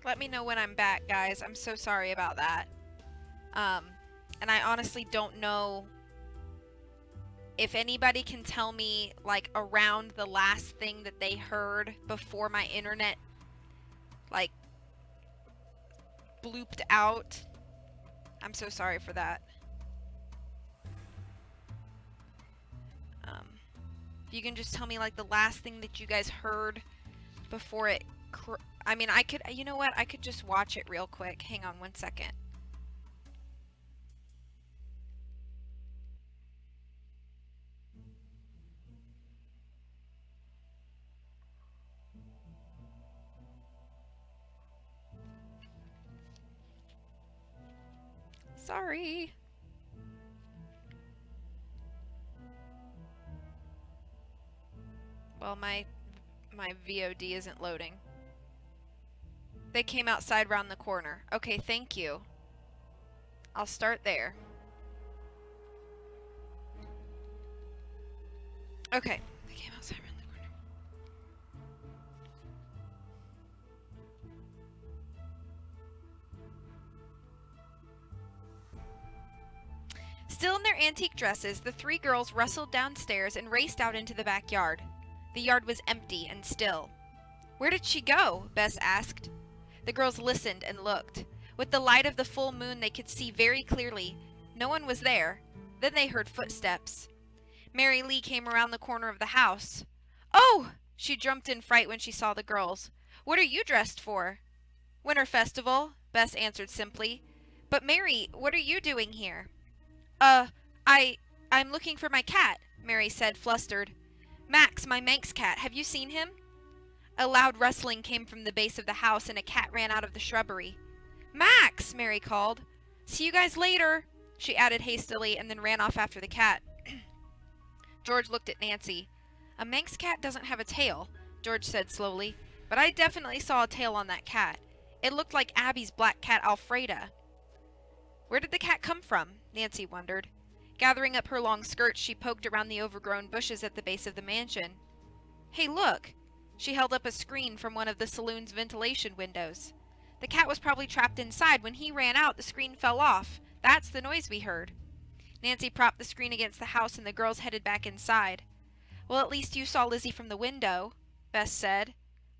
Let me know when I'm back, guys. I'm so sorry about that. And I honestly don't know if anybody can tell me, like, around the last thing that they heard before my internet, like, blooped out. I'm so sorry for that. If you can just tell me, like, the last thing that you guys heard before it... I mean, I could... You know what? I could just watch it real quick. Hang on one second. Sorry. Well, my VOD isn't loading. They came outside round the corner. Okay, thank you. I'll start there. Okay. They came outside round the corner. Still in their antique dresses, the three girls rustled downstairs and raced out into the backyard. The yard was empty and still. "Where did she go?" Bess asked. The girls listened and looked. With the light of the full moon they could see very clearly. No one was there. Then they heard footsteps. Mary Lee came around the corner of the house. "Oh!" She jumped in fright when she saw the girls. "What are you dressed for?" "Winter festival," Bess answered simply. "But Mary, what are you doing here?" I'm looking for my cat," Mary said, flustered. "Max, my Manx cat. Have you seen him?" A loud rustling came from the base of the house, and a cat ran out of the shrubbery. "Max!" Mary called. "See you guys later," she added hastily, and then ran off after the cat. George looked at Nancy. "A Manx cat doesn't have a tail," George said slowly, "but I definitely saw a tail on that cat. It looked like Abby's black cat Alfreda." "Where did the cat come from?" Nancy wondered. Gathering up her long skirts, she poked around the overgrown bushes at the base of the mansion. "Hey, look!" She held up a screen from one of the saloon's ventilation windows. "The cat was probably trapped inside. When he ran out, the screen fell off. That's the noise we heard." Nancy propped the screen against the house and the girls headed back inside. "Well, at least you saw Lizzie from the window," Bess said.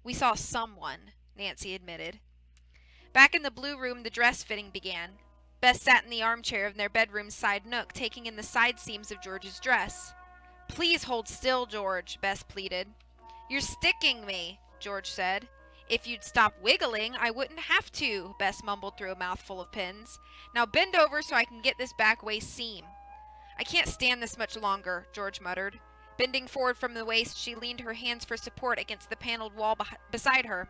"We saw someone," Nancy admitted. Back in the blue room, the dress fitting began. Bess sat in the armchair in their bedroom's side nook, taking in the side seams of George's dress. "Please hold still, George," Bess pleaded. "You're sticking me," George said. "If you'd stop wiggling, I wouldn't have to," Bess mumbled through a mouthful of pins. "Now bend over so I can get this back waist seam." "I can't stand this much longer," George muttered. Bending forward from the waist, she leaned her hands for support against the paneled wall beside her.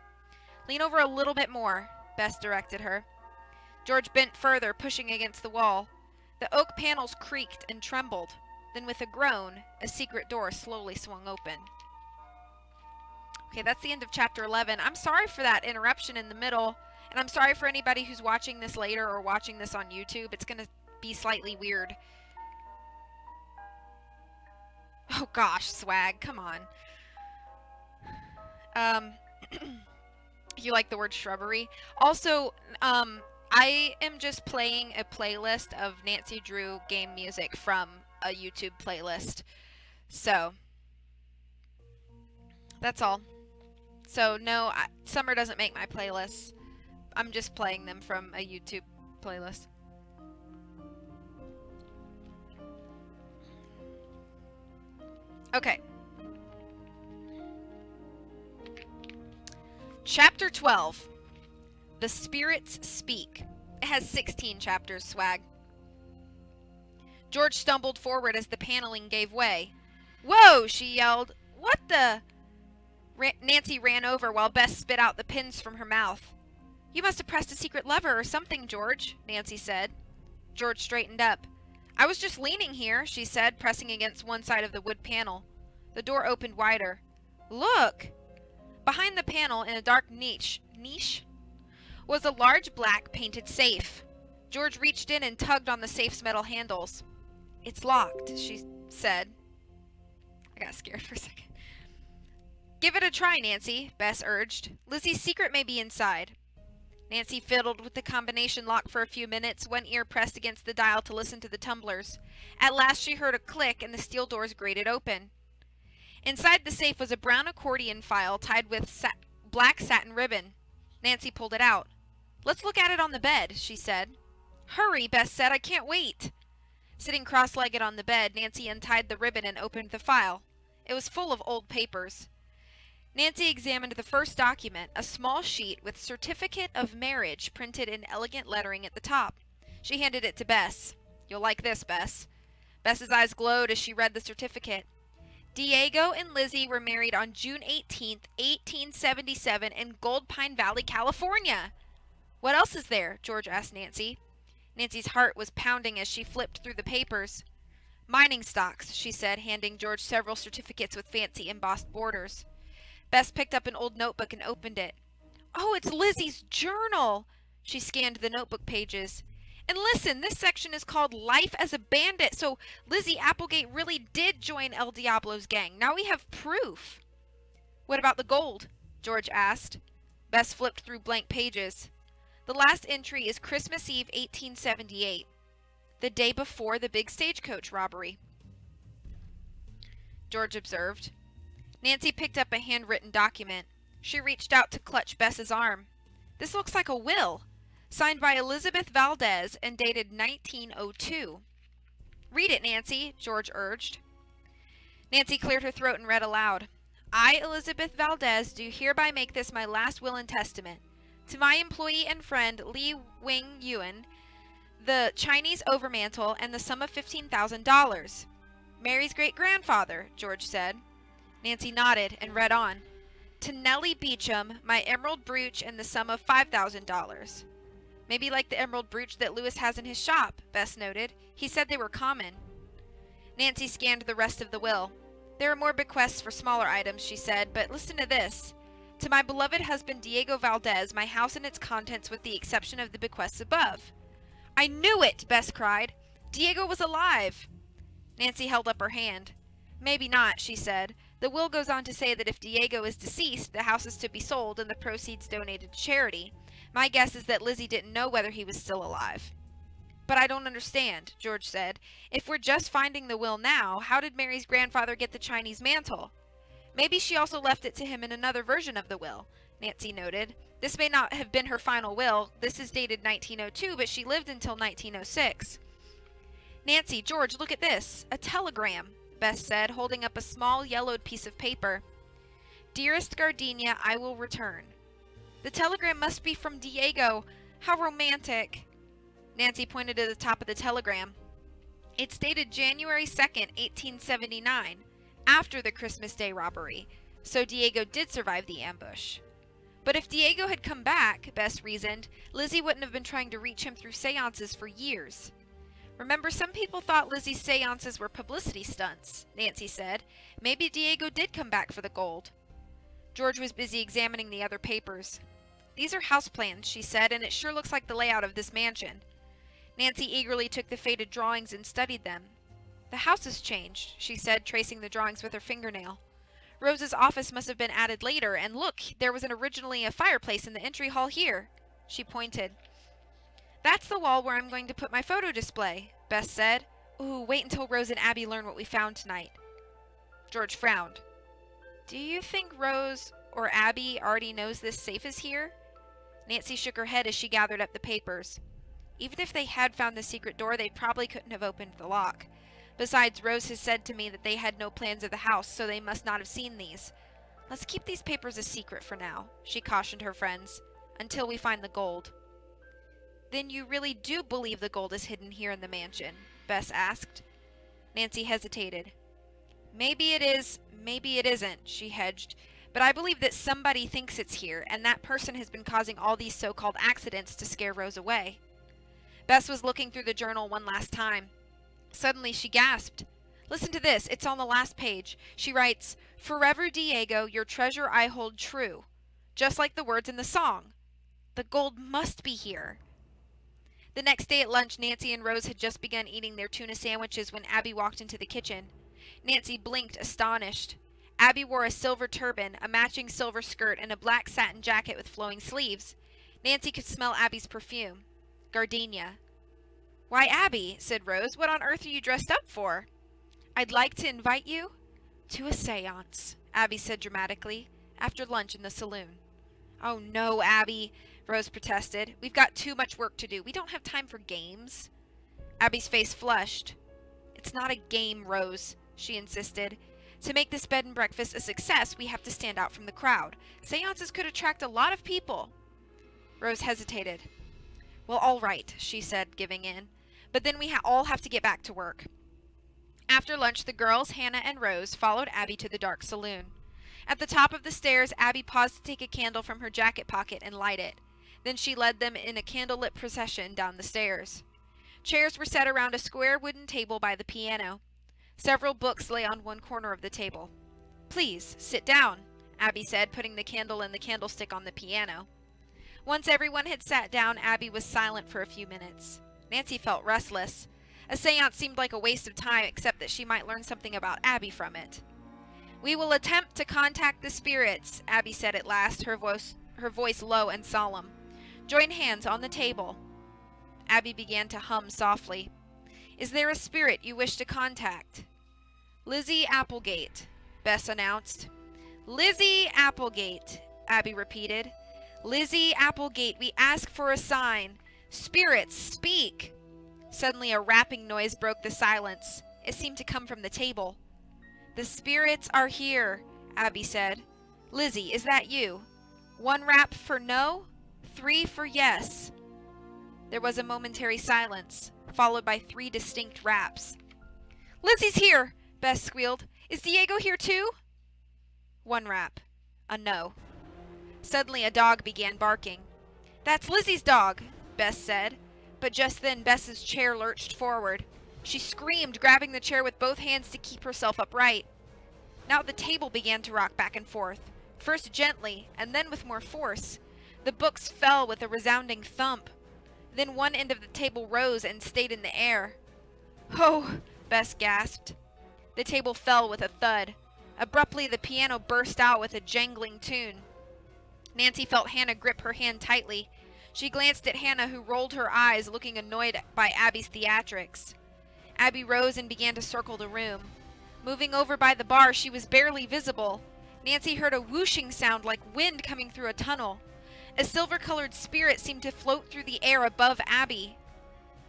"Lean over a little bit more," Bess directed her. George bent further, pushing against the wall. The oak panels creaked and trembled. Then with a groan, a secret door slowly swung open. Okay, that's the end of chapter 11. I'm sorry for that interruption in the middle, and I'm sorry for anybody who's watching this later or watching this on YouTube. It's going to be slightly weird. Oh gosh, swag, come on. You like the word shrubbery? Also, I am just playing a playlist of Nancy Drew game music from a YouTube playlist. So, that's all. So, no, Summer doesn't make my playlists. I'm just playing them from a YouTube playlist. Okay. Chapter 12. The Spirits Speak. It has 16 chapters, swag. George stumbled forward as the paneling gave way. "Whoa!" she yelled. "What the?" Nancy ran over while Bess spit out the pins from her mouth. "You must have pressed a secret lever or something, George," Nancy said. George straightened up. "I was just leaning here," she said, pressing against one side of the wood panel. The door opened wider. "Look!" Behind the panel, in a dark niche, was a large black painted safe. George reached in and tugged on the safe's metal handles. "It's locked," she said. I got scared for a second. "Give it a try, Nancy," Bess urged. "Lizzie's secret may be inside." Nancy fiddled with the combination lock for a few minutes, one ear pressed against the dial to listen to the tumblers. At last she heard a click and the steel doors grated open. Inside the safe was a brown accordion file tied with black satin ribbon. Nancy pulled it out. "Let's look at it on the bed," she said. "Hurry," Bess said. "I can't wait." Sitting cross-legged on the bed, Nancy untied the ribbon and opened the file. It was full of old papers. Nancy examined the first document, a small sheet with Certificate of Marriage printed in elegant lettering at the top. She handed it to Bess. "You'll like this, Bess." Bess's eyes glowed as she read the certificate. Diego and Lizzie were married on June 18th, 1877 in Gold Pine Valley, California. "What else is there?" George asked Nancy. Nancy's heart was pounding as she flipped through the papers. "Mining stocks," she said, handing George several certificates with fancy embossed borders. Bess picked up an old notebook and opened it. "Oh, it's Lizzie's journal!" She scanned the notebook pages. "And listen, this section is called Life as a Bandit, so Lizzie Applegate really did join El Diablo's gang. Now we have proof." "What about the gold?" George asked. Bess flipped through blank pages. "The last entry is Christmas Eve, 1878, the day before the big stagecoach robbery," George observed. Nancy picked up a handwritten document. She reached out to clutch Bess's arm. "This looks like a will, signed by Elizabeth Valdez and dated 1902. "Read it, Nancy," George urged. Nancy cleared her throat and read aloud. "I, Elizabeth Valdez, do hereby make this my last will and testament. To my employee and friend Li Wing Yuan, the Chinese overmantel, and the sum of $15,000. Mary's great-grandfather," George said. Nancy nodded and read on. "To Nellie Beecham, my emerald brooch and the sum of $5,000. "Maybe like the emerald brooch that Lewis has in his shop," Bess noted. "He said they were common." Nancy scanned the rest of the will. "There are more bequests for smaller items," she said, "but listen to this. To my beloved husband Diego Valdez, my house and its contents with the exception of the bequests above." "I knew it!" Bess cried. "Diego was alive." Nancy held up her hand. "Maybe not," she said. "The will goes on to say that if Diego is deceased, the house is to be sold and the proceeds donated to charity. My guess is that Lizzie didn't know whether he was still alive." "But I don't understand," George said. "If we're just finding the will now, how did Mary's grandfather get the Chinese mantle?" "Maybe she also left it to him in another version of the will," Nancy noted. "This may not have been her final will. This is dated 1902, but she lived until 1906. "Nancy, George, look at this. A telegram," Bess said, holding up a small yellowed piece of paper. "Dearest Gardenia, I will return." "The telegram must be from Diego. How romantic." Nancy pointed to the top of the telegram. "It's dated January 2nd, 1879, after the Christmas Day robbery, so Diego did survive the ambush." "But if Diego had come back," Bess reasoned, "Lizzie wouldn't have been trying to reach him through seances for years." "Remember, some people thought Lizzie's seances were publicity stunts," Nancy said. "Maybe Diego did come back for the gold." George was busy examining the other papers. "These are house plans," she said, "and it sure looks like the layout of this mansion." Nancy eagerly took the faded drawings and studied them. "The house has changed," she said, tracing the drawings with her fingernail. "Rose's office must have been added later, and look, there was originally a fireplace in the entry hall here." She pointed. "That's the wall where I'm going to put my photo display," Bess said. "Ooh, wait until Rose and Abby learn what we found tonight." George frowned. "Do you think Rose or Abby already knows this safe is here?" Nancy shook her head as she gathered up the papers. "Even if they had found the secret door, they probably couldn't have opened the lock. Besides, Rose has said to me that they had no plans of the house, so they must not have seen these. Let's keep these papers a secret for now," she cautioned her friends, "until we find the gold." "Then you really do believe the gold is hidden here in the mansion?" Bess asked. Nancy hesitated. "Maybe it is, maybe it isn't," she hedged. "But I believe that somebody thinks it's here, and that person has been causing all these so-called accidents to scare Rose away." Bess was looking through the journal one last time. Suddenly she gasped. "Listen to this. It's on the last page. She writes, 'Forever, Diego, your treasure I hold true.' Just like the words in the song. The gold must be here." The next day at lunch, Nancy and Rose had just begun eating their tuna sandwiches when Abby walked into the kitchen. Nancy blinked, astonished. Abby wore a silver turban, a matching silver skirt, and a black satin jacket with flowing sleeves. Nancy could smell Abby's perfume. Gardenia. "Why, Abby," said Rose, "what on earth are you dressed up for?" "I'd like to invite you to a seance," Abby said dramatically, "after lunch in the saloon." "Oh, no, Abby," Rose protested. "We've got too much work to do. We don't have time for games." Abby's face flushed. "It's not a game, Rose," she insisted. "To make this bed and breakfast a success, we have to stand out from the crowd. Seances could attract a lot of people." Rose hesitated. "Well, all right," she said, giving in. "But then we all have to get back to work." After lunch, the girls, Hannah and Rose, followed Abby to the dark saloon. At the top of the stairs, Abby paused to take a candle from her jacket pocket and light it. Then she led them in a candlelit procession down the stairs. Chairs were set around a square wooden table by the piano. Several books lay on one corner of the table. "Please, sit down," Abby said, putting the candle and the candlestick on the piano. Once everyone had sat down, Abby was silent for a few minutes. Nancy felt restless. A seance seemed like a waste of time, except that she might learn something about Abby from it. "We will attempt to contact the spirits," Abby said at last, her voice low and solemn. "Join hands on the table." Abby began to hum softly. "Is there a spirit you wish to contact?" "Lizzie Applegate," Bess announced. "Lizzie Applegate," Abby repeated. "Lizzie Applegate, we ask for a sign. Spirits, speak!" Suddenly a rapping noise broke the silence. It seemed to come from the table. "The spirits are here," Abby said. "Lizzie, is that you? 1 rap for no, 3 for yes." There was a momentary silence, followed by 3 distinct raps. "Lizzie's here!" Bess squealed. "Is Diego here too?" 1 rap. A no. Suddenly a dog began barking. "That's Lizzie's dog," Bess said. But just then Bess's chair lurched forward. She screamed, grabbing the chair with both hands to keep herself upright. Now the table began to rock back and forth, first gently, and then with more force. The books fell with a resounding thump. Then one end of the table rose and stayed in the air. "Oh!" Bess gasped. The table fell with a thud. Abruptly, the piano burst out with a jangling tune. Nancy felt Hannah grip her hand tightly. She glanced at Hannah, who rolled her eyes, looking annoyed by Abby's theatrics. Abby rose and began to circle the room. Moving over by the bar, she was barely visible. Nancy heard a whooshing sound like wind coming through a tunnel. A silver-colored spirit seemed to float through the air above Abby.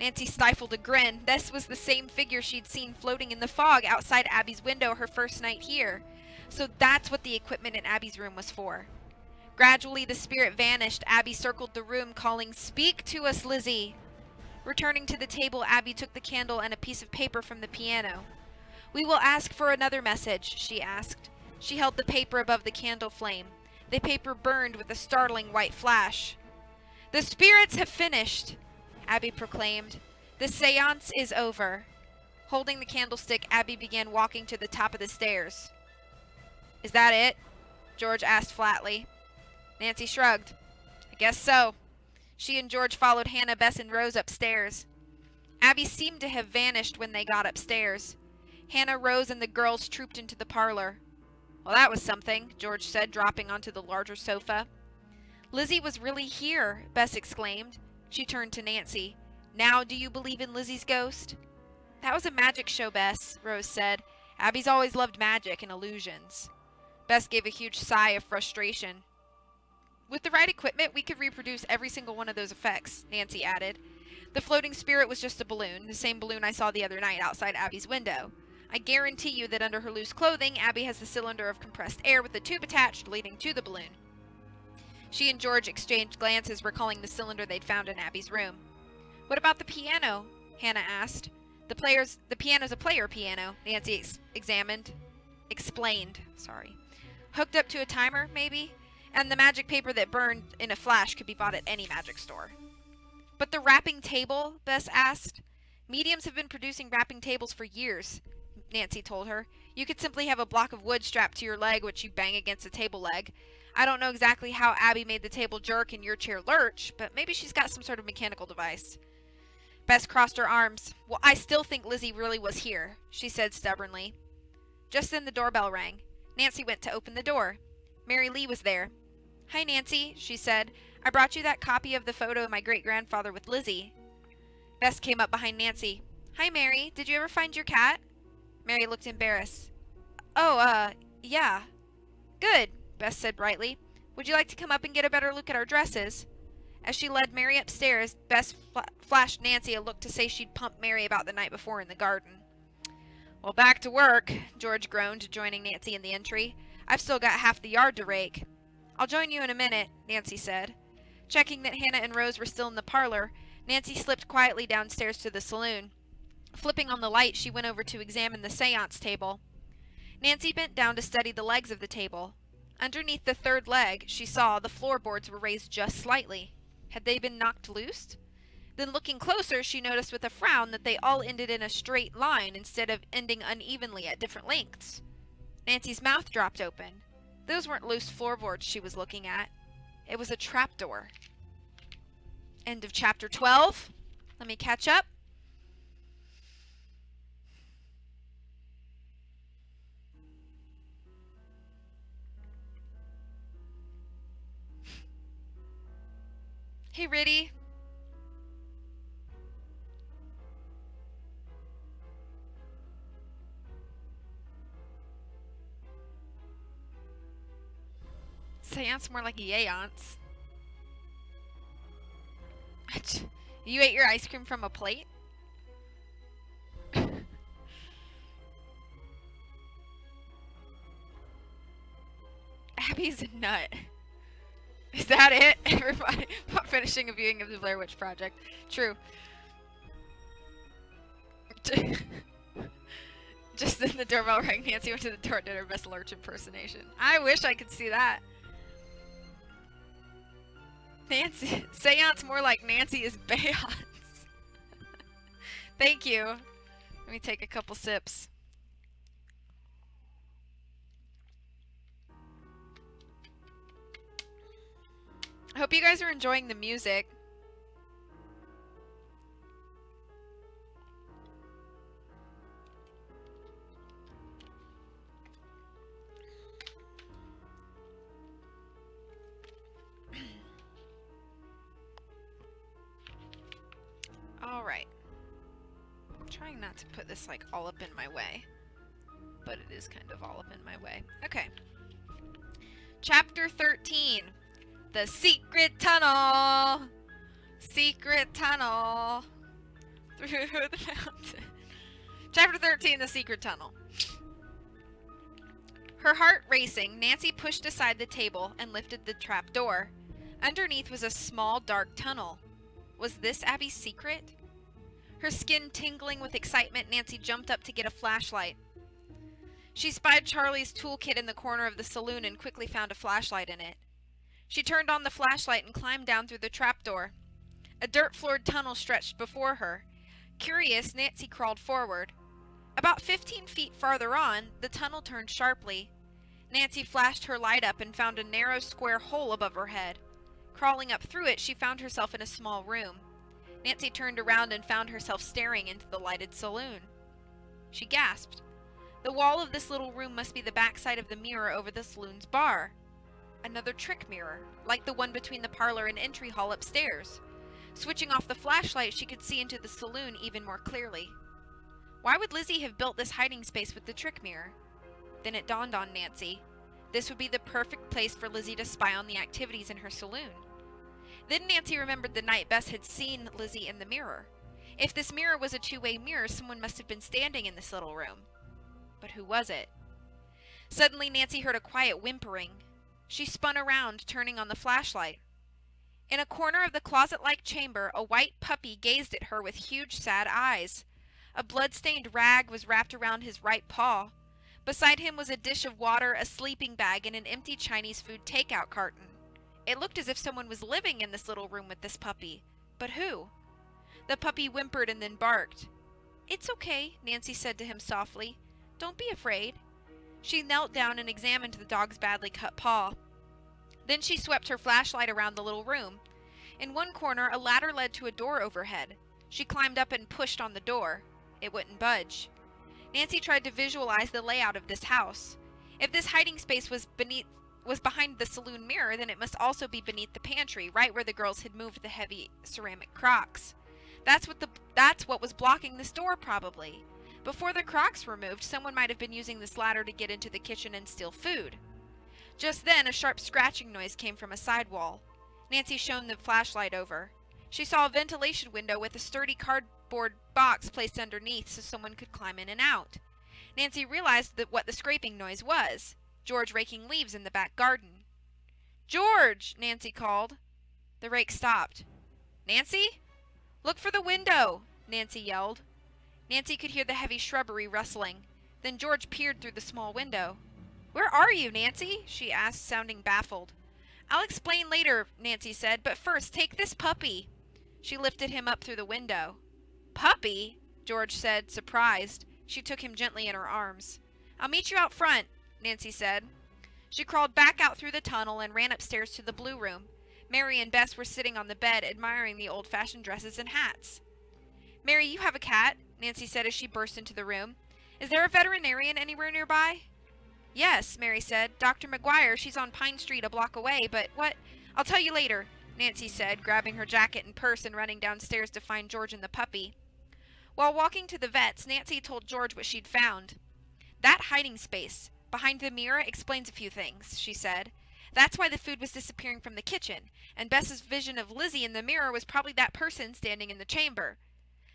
Nancy stifled a grin. This was the same figure she'd seen floating in the fog outside Abby's window her first night here. So that's what the equipment in Abby's room was for. Gradually, the spirit vanished. Abby circled the room, calling, "Speak to us, Lizzie." Returning to the table, Abby took the candle and a piece of paper from the piano. "We will ask for another message," she asked. She held the paper above the candle flame. The paper burned with a startling white flash. "The spirits have finished," Abby proclaimed. "The seance is over." Holding the candlestick, Abby began walking to the top of the stairs. "Is that it?" George asked flatly. Nancy shrugged. "I guess so." She and George followed Hannah, Bess, and Rose upstairs. Abby seemed to have vanished when they got upstairs. Hannah rose and the girls trooped into the parlor. "Well, that was something," George said, dropping onto the larger sofa. "Lizzie was really here," Bess exclaimed. She turned to Nancy. "Now, do you believe in Lizzie's ghost?" "That was a magic show, Bess," Rose said. "Abby's always loved magic and illusions." Bess gave a huge sigh of frustration. "With the right equipment, we could reproduce every single one of those effects," Nancy added. "The floating spirit was just a balloon, the same balloon I saw the other night outside Abby's window. I guarantee you that under her loose clothing, Abby has the cylinder of compressed air with the tube attached leading to the balloon." She and George exchanged glances, recalling the cylinder they'd found in Abby's room. "What about the piano?" Hannah asked. The piano's a player piano," Nancy explained. "Hooked up to a timer, maybe? And the magic paper that burned in a flash could be bought at any magic store." "But the wrapping table?" Bess asked. "Mediums have been producing wrapping tables for years," Nancy told her. "You could simply have a block of wood strapped to your leg, which you bang against the table leg. I don't know exactly how Abby made the table jerk and your chair lurch, but maybe she's got some sort of mechanical device." Bess crossed her arms. "Well, I still think Lizzie really was here," she said stubbornly. Just then the doorbell rang. Nancy went to open the door. Mary Lee was there. "Hi, Nancy," she said. I brought you that copy of the photo of my great-grandfather with Lizzie. Bess came up behind Nancy. Hi, Mary. Did you ever find your cat? Mary looked embarrassed. Oh, yeah. Good, Bess said brightly. Would you like to come up and get a better look at our dresses? As she led Mary upstairs, Bess flashed Nancy a look to say she'd pumped Mary about the night before in the garden. Well, back to work, George groaned, joining Nancy in the entry. I've still got half the yard to rake. I'll join you in a minute, Nancy said. Checking that Hannah and Rose were still in the parlor, Nancy slipped quietly downstairs to the saloon. Flipping on the light, she went over to examine the seance table. Nancy bent down to study the legs of the table. Underneath the third leg, she saw the floorboards were raised just slightly. Had they been knocked loose? Then looking closer, she noticed with a frown that they all ended in a straight line instead of ending unevenly at different lengths. Nancy's mouth dropped open. Those weren't loose floorboards she was looking at. It was a trapdoor. End of chapter 12. Let me catch up. Hey, Riddy. Seance more like a yance. You ate your ice cream from a plate? Abby's a nut. Is that it? Everybody finishing a viewing of the Blair Witch Project. True. Just then the doorbell rang. Nancy went to the door and did her best Lurch impersonation. I wish I could see that. Nancy. Seance more like Nancy is Beyonce. Thank you. Let me take a couple sips. I hope you guys are enjoying the music. Alright. I'm trying not to put this like all up in my way. But it is kind of all up in my way. Okay. Chapter 13. The secret tunnel. Secret tunnel. Through the mountain. Chapter 13. The secret tunnel. Her heart racing, Nancy pushed aside the table and lifted the trap door. Underneath was a small, dark tunnel. Was this Abby's secret? Her skin tingling with excitement, Nancy jumped up to get a flashlight. She spied Charlie's toolkit in the corner of the saloon and quickly found a flashlight in it. She turned on the flashlight and climbed down through the trapdoor. A dirt-floored tunnel stretched before her. Curious, Nancy crawled forward. About 15 feet farther on, the tunnel turned sharply. Nancy flashed her light up and found a narrow square hole above her head. Crawling up through it, she found herself in a small room. Nancy turned around and found herself staring into the lighted saloon. She gasped. The wall of this little room must be the backside of the mirror over the saloon's bar. Another trick mirror, like the one between the parlor and entry hall upstairs. Switching off the flashlight, she could see into the saloon even more clearly. Why would Lizzie have built this hiding space with the trick mirror? Then it dawned on Nancy. This would be the perfect place for Lizzie to spy on the activities in her saloon. Then Nancy remembered the night Bess had seen Lizzie in the mirror. If this mirror was a two-way mirror, someone must have been standing in this little room. But who was it? Suddenly, Nancy heard a quiet whimpering. She spun around, turning on the flashlight. In a corner of the closet-like chamber, a white puppy gazed at her with huge, sad eyes. A blood-stained rag was wrapped around his right paw. Beside him was a dish of water, a sleeping bag, and an empty Chinese food takeout carton. It looked as if someone was living in this little room with this puppy. But who? The puppy whimpered and then barked. "It's okay," Nancy said to him softly. "Don't be afraid." She knelt down and examined the dog's badly cut paw. Then she swept her flashlight around the little room. In one corner, a ladder led to a door overhead. She climbed up and pushed on the door. It wouldn't budge. Nancy tried to visualize the layout of this house. If this hiding space was beneath was behind the saloon mirror, then it must also be beneath the pantry, right where the girls had moved the heavy ceramic crocks. That's what was blocking this door, probably. Before the crocks were moved, someone might have been using this ladder to get into the kitchen and steal food. Just then, a sharp scratching noise came from a side wall. Nancy shone the flashlight over. She saw a ventilation window with a sturdy cardboard box placed underneath so someone could climb in and out. Nancy realized what the scraping noise was. George raking leaves in the back garden. "George!" Nancy called. The rake stopped. "Nancy?" "Look for the window!" Nancy yelled. Nancy could hear the heavy shrubbery rustling. Then George peered through the small window. "Where are you, Nancy?" she asked, sounding baffled. "I'll explain later," Nancy said, "but first, take this puppy." She lifted him up through the window. "Puppy?" George said, surprised. She took him gently in her arms. "I'll meet you out front," Nancy said. She crawled back out through the tunnel and ran upstairs to the blue room. Mary and Bess were sitting on the bed, admiring the old-fashioned dresses and hats. "Mary, you have a cat," Nancy said as she burst into the room. "Is there a veterinarian anywhere nearby?" "Yes," Mary said. "Dr. McGuire, she's on Pine Street a block away, but what—" "I'll tell you later," Nancy said, grabbing her jacket and purse and running downstairs to find George and the puppy. While walking to the vet's, Nancy told George what she'd found. "That hiding space behind the mirror explains a few things," she said. "That's why the food was disappearing from the kitchen, and Bess's vision of Lizzie in the mirror was probably that person standing in the chamber."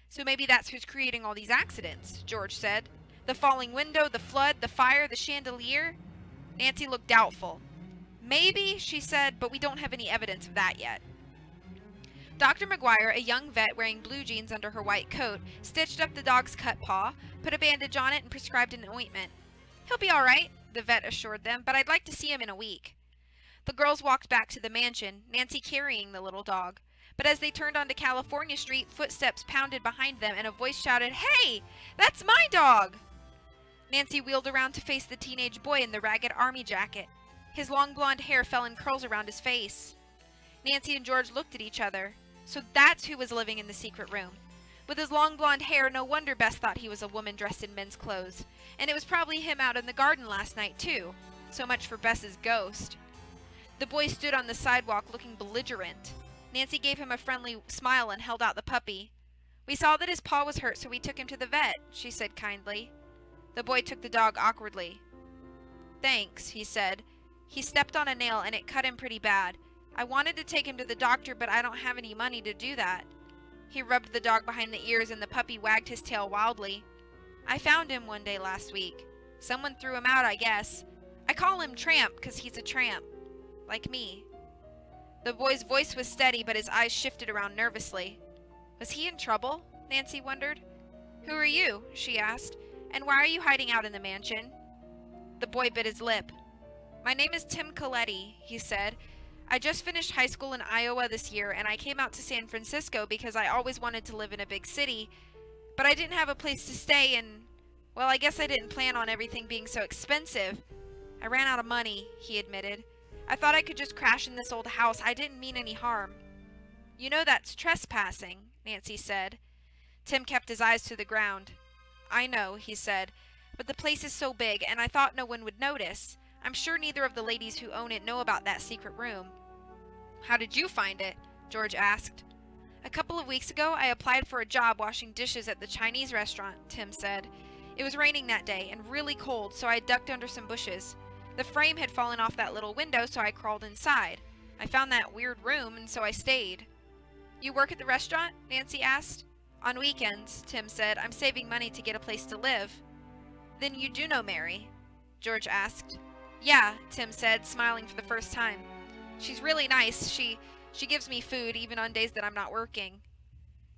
"So maybe that's who's creating all these accidents," George said. "The falling window, the flood, the fire, the chandelier." Nancy looked doubtful. "Maybe," she said, "but we don't have any evidence of that yet." Dr. McGuire, a young vet wearing blue jeans under her white coat, stitched up the dog's cut paw, put a bandage on it, and prescribed an ointment. "He'll be all right," the vet assured them, "but I'd like to see him in a week." The girls walked back to the mansion, Nancy carrying the little dog. But as they turned onto California Street, footsteps pounded behind them, and a voice shouted, "Hey! That's my dog!" Nancy wheeled around to face the teenage boy in the ragged army jacket. His long blonde hair fell in curls around his face. Nancy and George looked at each other. So that's who was living in the secret room. With his long blonde hair, no wonder Bess thought he was a woman dressed in men's clothes. And it was probably him out in the garden last night, too. So much for Bess's ghost. The boy stood on the sidewalk looking belligerent. Nancy gave him a friendly smile and held out the puppy. "We saw that his paw was hurt, so we took him to the vet," she said kindly. The boy took the dog awkwardly. "Thanks," he said. "He stepped on a nail and it cut him pretty bad. I wanted to take him to the doctor, but I don't have any money to do that." He rubbed the dog behind the ears and the puppy wagged his tail wildly. "I found him one day last week. Someone threw him out, I guess. I call him Tramp 'cause he's a tramp. Like me." The boy's voice was steady, but his eyes shifted around nervously. Was he in trouble? Nancy wondered. "Who are you?" she asked. "And why are you hiding out in the mansion?" The boy bit his lip. "My name is Tim Coletti," he said. "I just finished high school in Iowa this year, and I came out to San Francisco because I always wanted to live in a big city, but I didn't have a place to stay, and, well, I guess I didn't plan on everything being so expensive. I ran out of money," he admitted. "I thought I could just crash in this old house. I didn't mean any harm." "You know that's trespassing," Nancy said. Tim kept his eyes to the ground. "I know," he said, "but the place is so big, and I thought no one would notice. I'm sure neither of the ladies who own it know about that secret room." "How did you find it?" George asked. "A couple of weeks ago, I applied for a job washing dishes at the Chinese restaurant," Tim said. "It was raining that day and really cold, so I ducked under some bushes. The frame had fallen off that little window, so I crawled inside. I found that weird room, and so I stayed." "You work at the restaurant?" Nancy asked. "On weekends," Tim said. "I'm saving money to get a place to live." "Then you do know Mary?" George asked. "Yeah," Tim said, smiling for the first time. "She's really nice. She gives me food, even on days that I'm not working."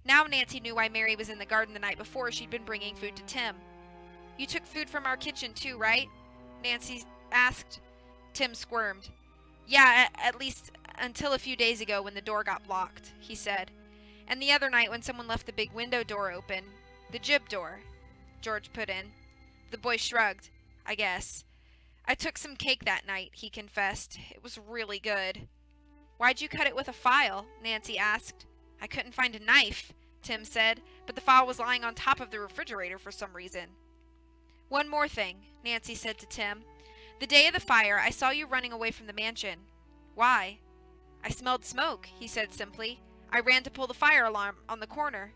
Now Nancy knew why Mary was in the garden the night before. She'd been bringing food to Tim. "You took food from our kitchen too, right?" Nancy asked. Tim squirmed. "Yeah, at least until a few days ago when the door got blocked," he said. "And the other night when someone left the big window door open. The jib door," George put in. The boy shrugged. "I guess. I took some cake that night," he confessed. "It was really good." "Why'd you cut it with a file?" Nancy asked. "I couldn't find a knife," Tim said, "but the file was lying on top of the refrigerator for some reason." "One more thing," Nancy said to Tim. The day of the fire, I saw you running away from the mansion. Why? I smelled smoke, he said simply. I ran to pull the fire alarm on the corner.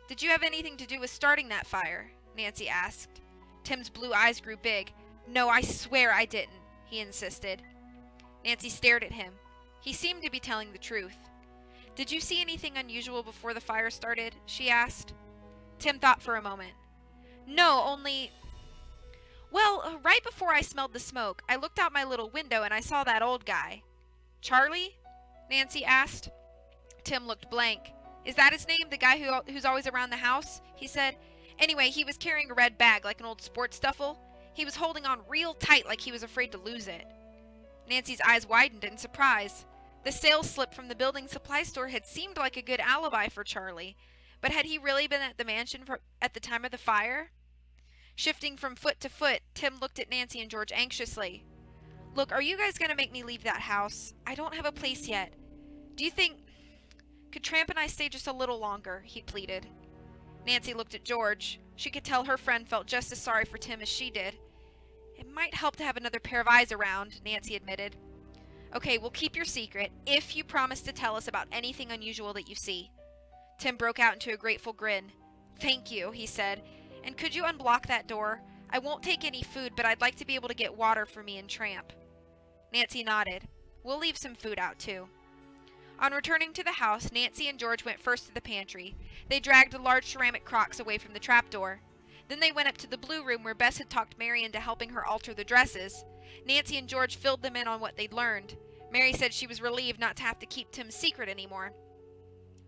Did you have anything to do with starting that fire? Nancy asked. Tim's blue eyes grew big. No, I swear I didn't, he insisted. Nancy stared at him. He seemed to be telling the truth. Did you see anything unusual before the fire started? She asked. Tim thought for a moment. No, only... Well, right before I smelled the smoke, I looked out my little window and I saw that old guy. Charlie? Nancy asked. Tim looked blank. Is that his name, the guy who's always around the house? He said. Anyway, he was carrying a red bag like an old sports duffel. He was holding on real tight like he was afraid to lose it. Nancy's eyes widened in surprise. The sales slip from the building supply store had seemed like a good alibi for Charlie, but had he really been at the mansion at the time of the fire? Shifting from foot to foot, Tim looked at Nancy and George anxiously. Look, are you guys going to make me leave that house? I don't have a place yet. Do you think... Could Tramp and I stay just a little longer? He pleaded. Nancy looked at George. She could tell her friend felt just as sorry for Tim as she did. It might help to have another pair of eyes around, Nancy admitted. Okay, we'll keep your secret, if you promise to tell us about anything unusual that you see. Tim broke out into a grateful grin. Thank you, he said. And could you unblock that door? I won't take any food, but I'd like to be able to get water for me and Tramp. Nancy nodded. We'll leave some food out, too. On returning to the house, Nancy and George went first to the pantry. They dragged the large ceramic crocks away from the trapdoor. Then they went up to the blue room where Bess had talked Mary into helping her alter the dresses. Nancy and George filled them in on what they'd learned. Mary said she was relieved not to have to keep Tim's secret anymore.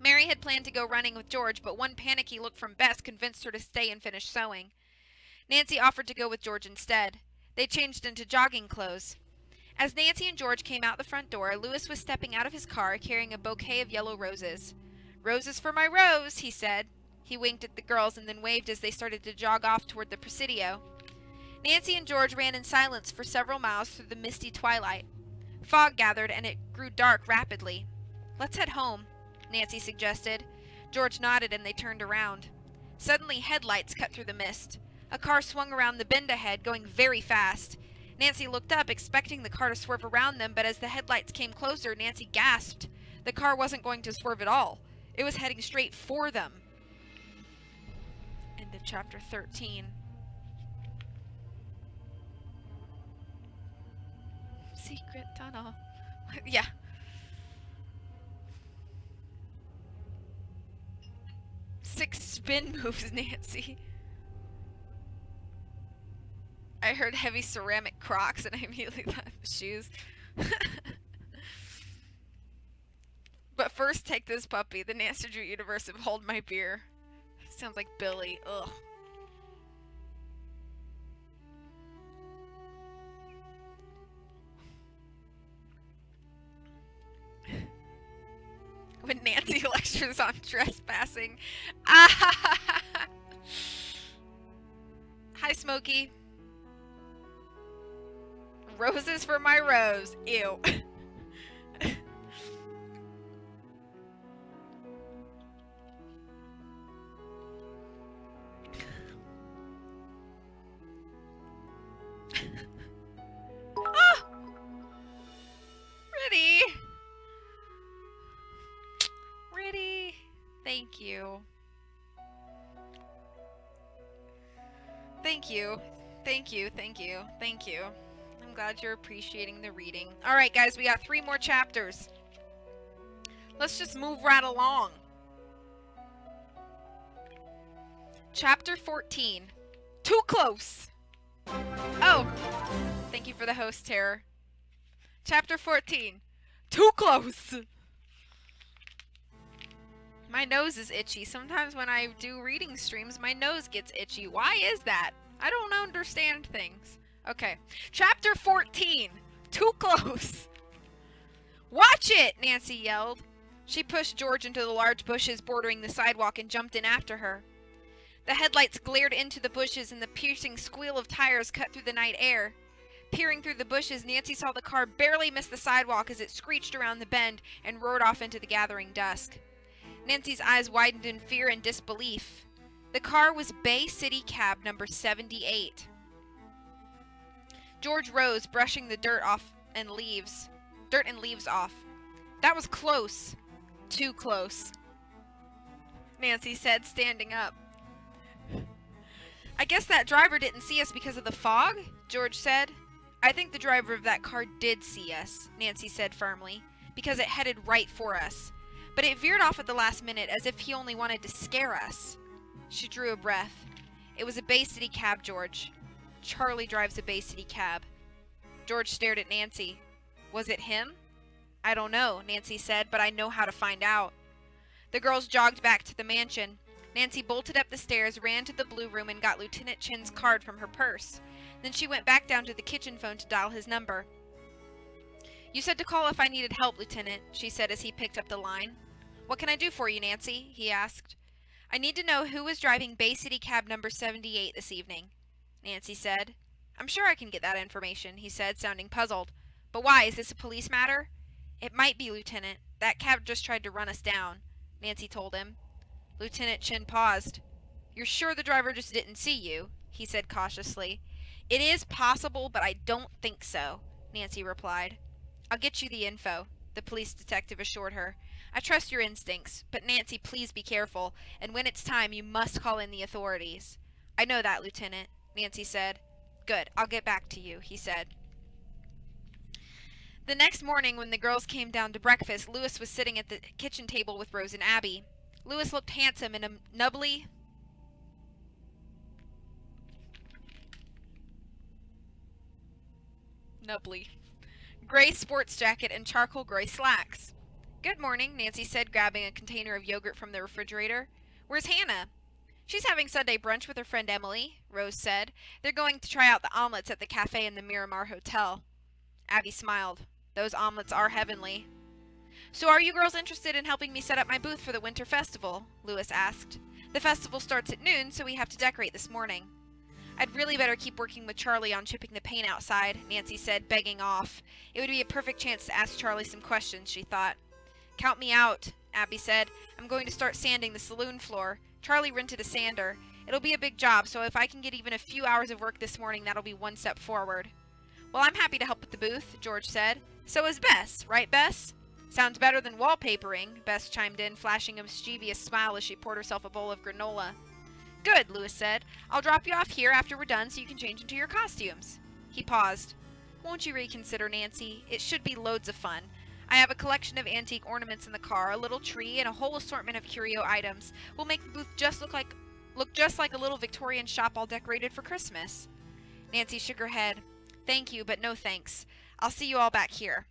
Mary had planned to go running with George, but one panicky look from Bess convinced her to stay and finish sewing. Nancy offered to go with George instead. They changed into jogging clothes. As Nancy and George came out the front door, Louis was stepping out of his car carrying a bouquet of yellow roses. Roses for my Rose, he said. He winked at the girls and then waved as they started to jog off toward the Presidio. Nancy and George ran in silence for several miles through the misty twilight. Fog gathered and it grew dark rapidly. Let's head home, Nancy suggested. George nodded and they turned around. Suddenly, headlights cut through the mist. A car swung around the bend ahead, going very fast. Nancy looked up, expecting the car to swerve around them, but as the headlights came closer, Nancy gasped. The car wasn't going to swerve at all. It was heading straight for them. End of chapter 13. Secret tunnel. Yeah. Six spin moves, Nancy. I heard heavy ceramic crocs and I immediately thought of shoes. But first take this puppy, the Nancy Drew universe of Hold My Beer. Sounds like Billy. Ugh. When Nancy lectures on trespassing. Ah! Hi, Smokey. Roses for my Rose. Ew. Oh! Pretty. Pretty. Thank you. Thank you. Thank you. Thank you. Thank you. I'm glad you're appreciating the reading. Alright, guys, we got 3 more chapters. Let's just move right along. Chapter 14. Too close! Oh! Thank you for the host, Terror. Chapter 14. Too close! My nose is itchy. Sometimes when I do reading streams, my nose gets itchy. Why is that? I don't understand things. Okay. Chapter 14. Too close. Watch it! Nancy yelled. She pushed George into the large bushes bordering the sidewalk and jumped in after her. The headlights glared into the bushes and the piercing squeal of tires cut through the night air. Peering through the bushes, Nancy saw the car barely miss the sidewalk as it screeched around the bend and roared off into the gathering dusk. Nancy's eyes widened in fear and disbelief. The car was Bay City Cab number 78. George rose, brushing the dirt and leaves off. That was close. Too close, Nancy said, standing up. I guess that driver didn't see us because of the fog, George said. I think the driver of that car did see us, Nancy said firmly, because it headed right for us. But it veered off at the last minute as if he only wanted to scare us. She drew a breath. It was a Bay City cab, George. Charlie drives a Bay City cab. George stared at Nancy. Was it him? I don't know, Nancy said, but I know how to find out. The girls jogged back to the mansion. Nancy bolted up the stairs, ran to the blue room, and got Lieutenant Chin's card from her purse. Then she went back down to the kitchen phone to dial his number. You said to call if I needed help, Lieutenant, she said as he picked up the line. What can I do for you, Nancy? He asked. I need to know who was driving Bay City cab number 78 this evening, Nancy said. I'm sure I can get that information, he said, sounding puzzled. But why? Is this a police matter? It might be, Lieutenant. That cab just tried to run us down, Nancy told him. Lieutenant Chin paused. You're sure the driver just didn't see you? He said cautiously. It is possible, but I don't think so, Nancy replied. I'll get you the info, the police detective assured her. I trust your instincts, but Nancy, please be careful, and when it's time, you must call in the authorities. I know that, Lieutenant, Nancy said. Good, I'll get back to you, he said. The next morning, when the girls came down to breakfast, Louis was sitting at the kitchen table with Rose and Abby. Louis looked handsome in a nubbly gray sports jacket and charcoal gray slacks. Good morning, Nancy said, grabbing a container of yogurt from the refrigerator. Where's Hannah? She's having Sunday brunch with her friend Emily, Rose said. They're going to try out the omelets at the cafe in the Miramar Hotel. Abby smiled. Those omelets are heavenly. So are you girls interested in helping me set up my booth for the winter festival? Louis asked. The festival starts at noon, so we have to decorate this morning. I'd really better keep working with Charlie on chipping the paint outside, Nancy said, begging off. It would be a perfect chance to ask Charlie some questions, she thought. Count me out, Abby said. I'm going to start sanding the saloon floor. Charlie rented a sander. It'll be a big job, so if I can get even a few hours of work this morning, that'll be one step forward. Well, I'm happy to help with the booth, George said. So is Bess, right, Bess? Sounds better than wallpapering, Bess chimed in, flashing a mischievous smile as she poured herself a bowl of granola. Good, Louis said. I'll drop you off here after we're done so you can change into your costumes. He paused. Won't you reconsider, Nancy? It should be loads of fun. I have a collection of antique ornaments in the car, a little tree, and a whole assortment of curio items. We'll make the booth look just like a little Victorian shop all decorated for Christmas. Nancy shook her head. Thank you, but no thanks. I'll see you all back here.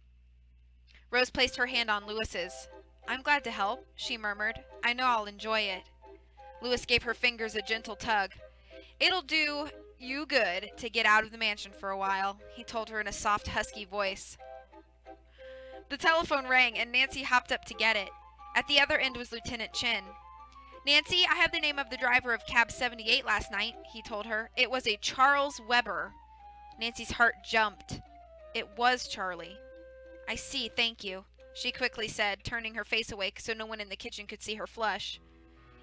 Rose placed her hand on Louis's. I'm glad to help, she murmured. I know I'll enjoy it. Louis gave her fingers a gentle tug. It'll do you good to get out of the mansion for a while, he told her in a soft, husky voice. The telephone rang, and Nancy hopped up to get it. At the other end was Lieutenant Chin. Nancy, I have the name of the driver of cab 78 last night, he told her. It was a Charles Weber. Nancy's heart jumped. It was Charlie. I see, thank you, she quickly said, turning her face away so no one in the kitchen could see her flush.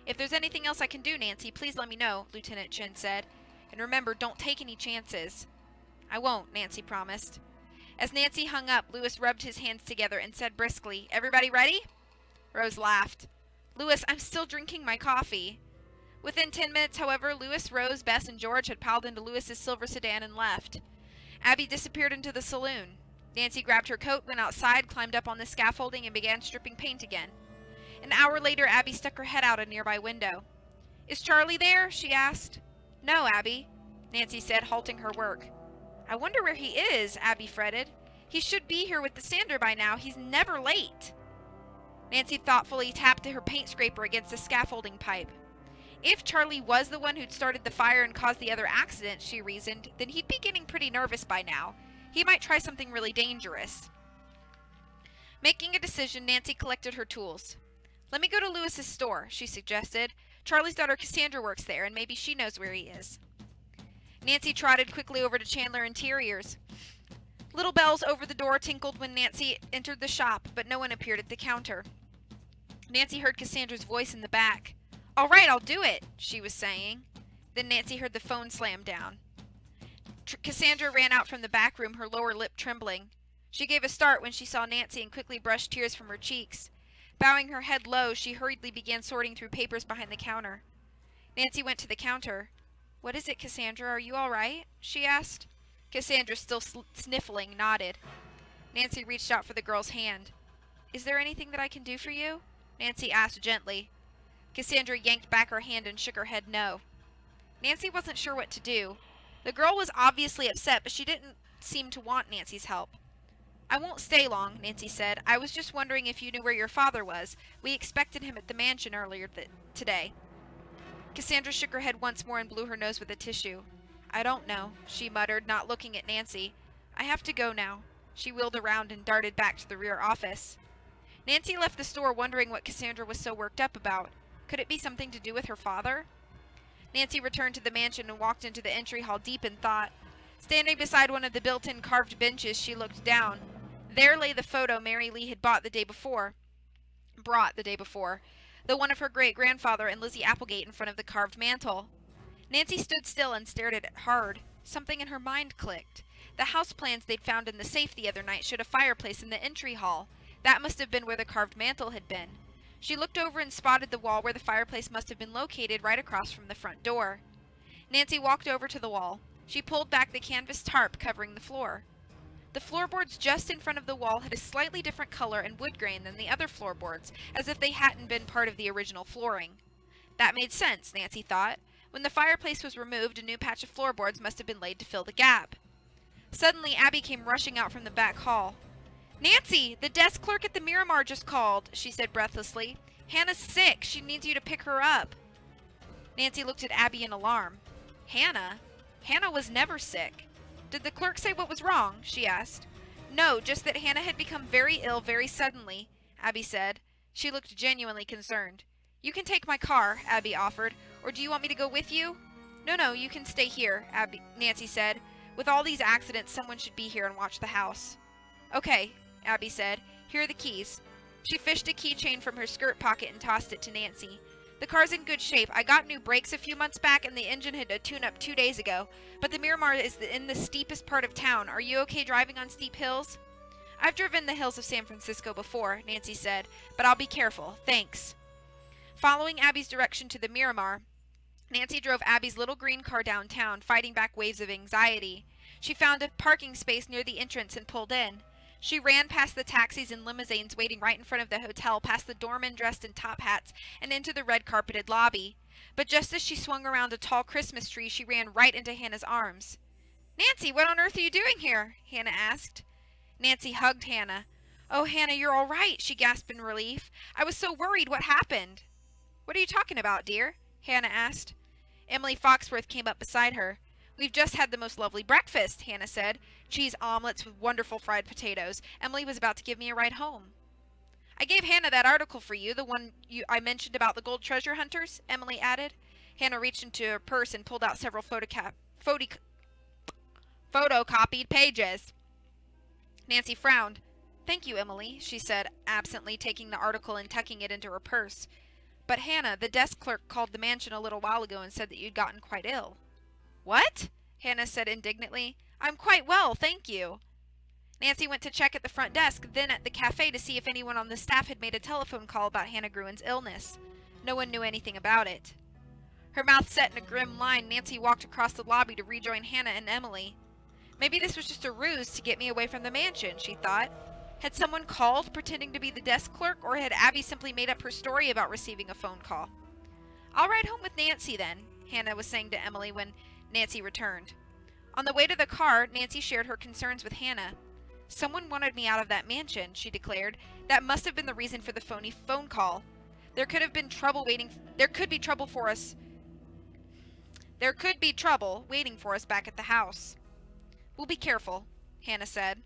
If there's anything else I can do, Nancy, please let me know, Lieutenant Chin said. And remember, don't take any chances. I won't, Nancy promised. As Nancy hung up, Louis rubbed his hands together and said briskly, Everybody ready? Rose laughed. Louis, I'm still drinking my coffee. Within 10 minutes, however, Louis, Rose, Bess, and George had piled into Louis's silver sedan and left. Abby disappeared into the saloon. Nancy grabbed her coat, went outside, climbed up on the scaffolding, and began stripping paint again. An hour later, Abby stuck her head out a nearby window. Is Charlie there? She asked. No, Abby, Nancy said, halting her work. I wonder where he is, Abby fretted. He should be here with the sander by now. He's never late. Nancy thoughtfully tapped her paint scraper against the scaffolding pipe. If Charlie was the one who'd started the fire and caused the other accident, she reasoned, then he'd be getting pretty nervous by now. He might try something really dangerous. Making a decision, Nancy collected her tools. Let me go to Louis's store, she suggested. Charlie's daughter Cassandra works there, and maybe she knows where he is. Nancy trotted quickly over to Chandler Interiors. Little bells over the door tinkled when Nancy entered the shop, but no one appeared at the counter. Nancy heard Cassandra's voice in the back. All right, I'll do it, she was saying. Then Nancy heard the phone slam down. Cassandra ran out from the back room, her lower lip trembling. She gave a start when she saw Nancy and quickly brushed tears from her cheeks. Bowing her head low, she hurriedly began sorting through papers behind the counter. Nancy went to the counter. "What is it, Cassandra? Are you all right?" she asked. Cassandra, still sniffling, nodded. Nancy reached out for the girl's hand. "Is there anything that I can do for you?" Nancy asked gently. Cassandra yanked back her hand and shook her head no. Nancy wasn't sure what to do. The girl was obviously upset, but she didn't seem to want Nancy's help. "I won't stay long," Nancy said. "I was just wondering if you knew where your father was. We expected him at the mansion earlier today." Cassandra shook her head once more and blew her nose with a tissue. "I don't know," she muttered, not looking at Nancy. "I have to go now." She wheeled around and darted back to the rear office. Nancy left the store wondering what Cassandra was so worked up about. Could it be something to do with her father? Nancy returned to the mansion and walked into the entry hall deep in thought. Standing beside one of the built-in carved benches, she looked down. There lay the photo Mary Lee had brought the day before. The one of her great-grandfather and Lizzie Applegate in front of the carved mantel. Nancy stood still and stared at it hard. Something in her mind clicked. The house plans they'd found in the safe the other night showed a fireplace in the entry hall. That must have been where the carved mantel had been. She looked over and spotted the wall where the fireplace must have been located right across from the front door. Nancy walked over to the wall. She pulled back the canvas tarp covering the floor. The floorboards just in front of the wall had a slightly different color and wood grain than the other floorboards, as if they hadn't been part of the original flooring. That made sense, Nancy thought. When the fireplace was removed, a new patch of floorboards must have been laid to fill the gap. Suddenly, Abby came rushing out from the back hall. "Nancy, the desk clerk at the Miramar just called," she said breathlessly. "Hannah's sick. She needs you to pick her up." Nancy looked at Abby in alarm. "Hannah? Hannah was never sick." "Did the clerk say what was wrong?" she asked. "No, just that Hannah had become very ill very suddenly," Abby said. She looked genuinely concerned. "You can take my car," Abby offered. "Or do you want me to go with you?" No, you can stay here," Nancy said. "With all these accidents, someone should be here and watch the house." "Okay," Abby said. "Here are the keys." She fished a keychain from her skirt pocket and tossed it to Nancy. "The car's in good shape. I got new brakes a few months back and the engine had a tune-up 2 days ago. But the Miramar is in the steepest part of town. Are you okay driving on steep hills?" "I've driven the hills of San Francisco before," Nancy said, "but I'll be careful. Thanks." Following Abby's direction to the Miramar, Nancy drove Abby's little green car downtown, fighting back waves of anxiety. She found a parking space near the entrance and pulled in. She ran past the taxis and limousines waiting right in front of the hotel, past the doormen dressed in top hats, and into the red-carpeted lobby. But just as she swung around a tall Christmas tree, she ran right into Hannah's arms. "Nancy, what on earth are you doing here?" Hannah asked. Nancy hugged Hannah. "Oh, Hannah, you're all right," she gasped in relief. "I was so worried. What happened?" "What are you talking about, dear?" Hannah asked. Emily Foxworth came up beside her. "We've just had the most lovely breakfast," Hannah said. "Cheese omelets with wonderful fried potatoes. Emily was about to give me a ride home." "I gave Hannah that article for you, the one I mentioned about the gold treasure hunters," Emily added. Hannah reached into her purse and pulled out several photocopied pages. Nancy frowned. "Thank you, Emily," she said absently, taking the article and tucking it into her purse. "But Hannah, the desk clerk called the mansion a little while ago and said that you'd gotten quite ill." "What?" Hannah said indignantly. "I'm quite well, thank you." Nancy went to check at the front desk, then at the cafe to see if anyone on the staff had made a telephone call about Hannah Gruen's illness. No one knew anything about it. Her mouth set in a grim line, Nancy walked across the lobby to rejoin Hannah and Emily. Maybe this was just a ruse to get me away from the mansion, she thought. Had someone called, pretending to be the desk clerk, or had Abby simply made up her story about receiving a phone call? "I'll ride home with Nancy, then," Hannah was saying to Emily when Nancy returned. On the way to the car, Nancy shared her concerns with Hannah. "Someone wanted me out of that mansion," she declared. "That must have been the reason for the phony phone call. There could be trouble waiting for us back at the house." "We'll be careful," Hannah said.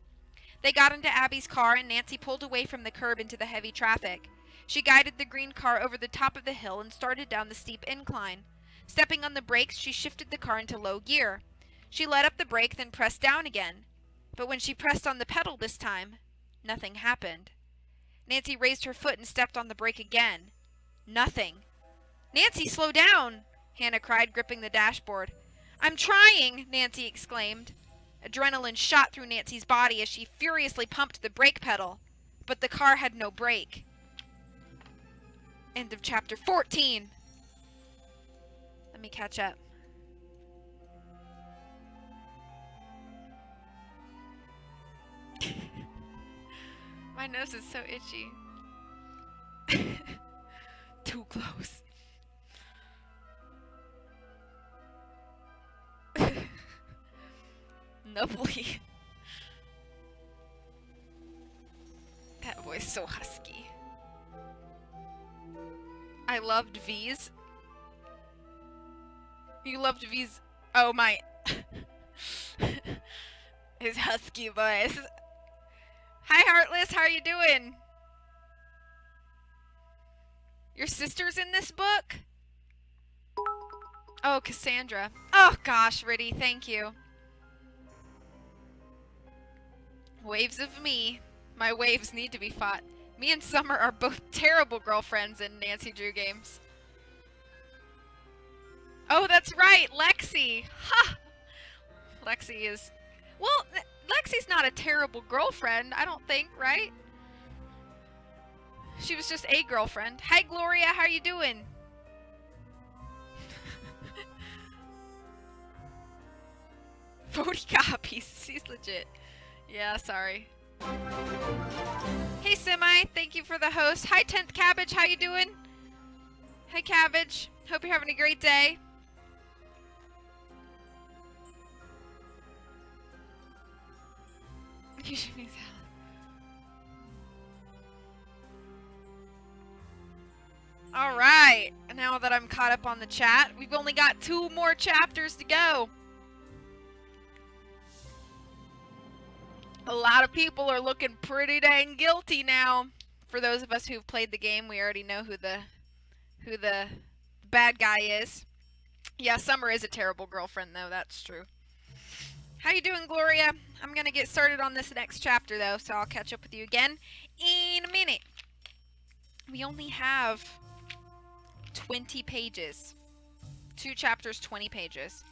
They got into Abby's car and Nancy pulled away from the curb into the heavy traffic. She guided the green car over the top of the hill and started down the steep incline. Stepping on the brakes, she shifted the car into low gear. She let up the brake, then pressed down again. But when she pressed on the pedal this time, nothing happened. Nancy raised her foot and stepped on the brake again. Nothing. "Nancy, slow down!" Hannah cried, gripping the dashboard. I'm trying, Nancy exclaimed. Adrenaline shot through Nancy's body as she furiously pumped the brake pedal, but the car had no brake. End of chapter 14. Let me catch up. My nose is so itchy. Too close. Nubbly. That voice so husky. I loved V's. You loved V's. Oh my. His husky voice. Hi Heartless, how are you doing? Your sister's in this book? Oh, Cassandra. Oh gosh, Riddy, thank you. Waves of me. My waves need to be fought. Me and Summer are both terrible girlfriends in Nancy Drew games. Oh, that's right, Lexi. Ha! Lexi is... Well, Lexi's not a terrible girlfriend, I don't think, right? She was just a girlfriend. Hi, Gloria, how are you doing? 40 copies. He's legit. Yeah, sorry. Hey, Semi, thank you for the host. Hi, 10th Cabbage, how you doing? Hi, Cabbage. Hope you're having a great day. You should be salad. Alright, now that I'm caught up on the chat, we've only got 2 more chapters to go. A lot of people are looking pretty dang guilty now. For those of us who've played the game, we already know who the bad guy is. Yeah, Summer is a terrible girlfriend, though, that's true. How you doing, Gloria? I'm gonna get started on this next chapter, though, so I'll catch up with you again in a minute. We only have 20 pages. 2 chapters, 20 pages.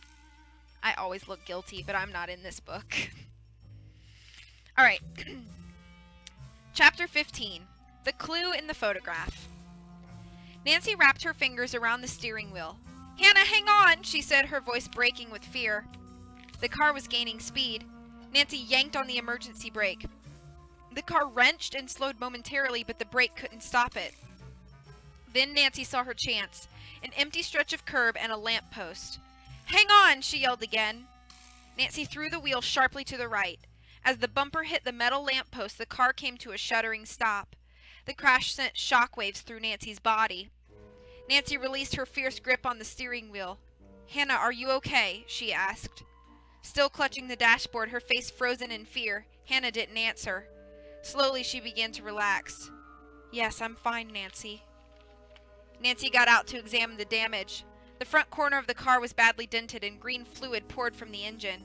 I always look guilty, but I'm not in this book. Alright. Chapter 15. The Clue in the Photograph. Nancy wrapped her fingers around the steering wheel. Hannah, hang on, she said, her voice breaking with fear. The car was gaining speed. Nancy yanked on the emergency brake. The car wrenched and slowed momentarily, but the brake couldn't stop it. Then Nancy saw her chance, an empty stretch of curb and a lamp post. Hang on, she yelled again. Nancy threw the wheel sharply to the right. As the bumper hit the metal lamp post, the car came to a shuddering stop. The crash sent shockwaves through Nancy's body. Nancy released her fierce grip on the steering wheel. Hannah, are you okay? She asked. Still clutching the dashboard, her face frozen in fear, Hannah didn't answer. Slowly, she began to relax. Yes, I'm fine, Nancy. Nancy got out to examine the damage. The front corner of the car was badly dented and green fluid poured from the engine.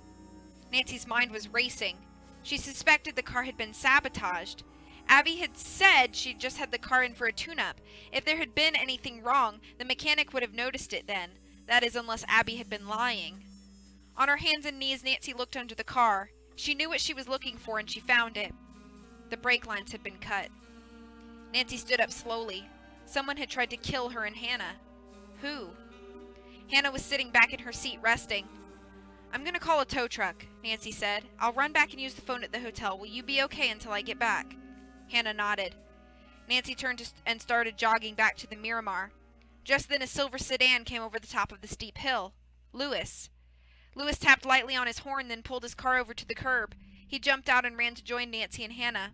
Nancy's mind was racing. She suspected the car had been sabotaged. Abby had said she'd just had the car in for a tune-up. If there had been anything wrong, the mechanic would have noticed it then. That is, unless Abby had been lying. On her hands and knees, Nancy looked under the car. She knew what she was looking for, and she found it. The brake lines had been cut. Nancy stood up slowly. Someone had tried to kill her and Hannah. Who? Hannah was sitting back in her seat, resting. I'm going to call a tow truck, Nancy said. I'll run back and use the phone at the hotel. Will you be okay until I get back? Hannah nodded. Nancy turned and started jogging back to the Miramar. Just then a silver sedan came over the top of the steep hill. Lewis. Lewis tapped lightly on his horn, then pulled his car over to the curb. He jumped out and ran to join Nancy and Hannah.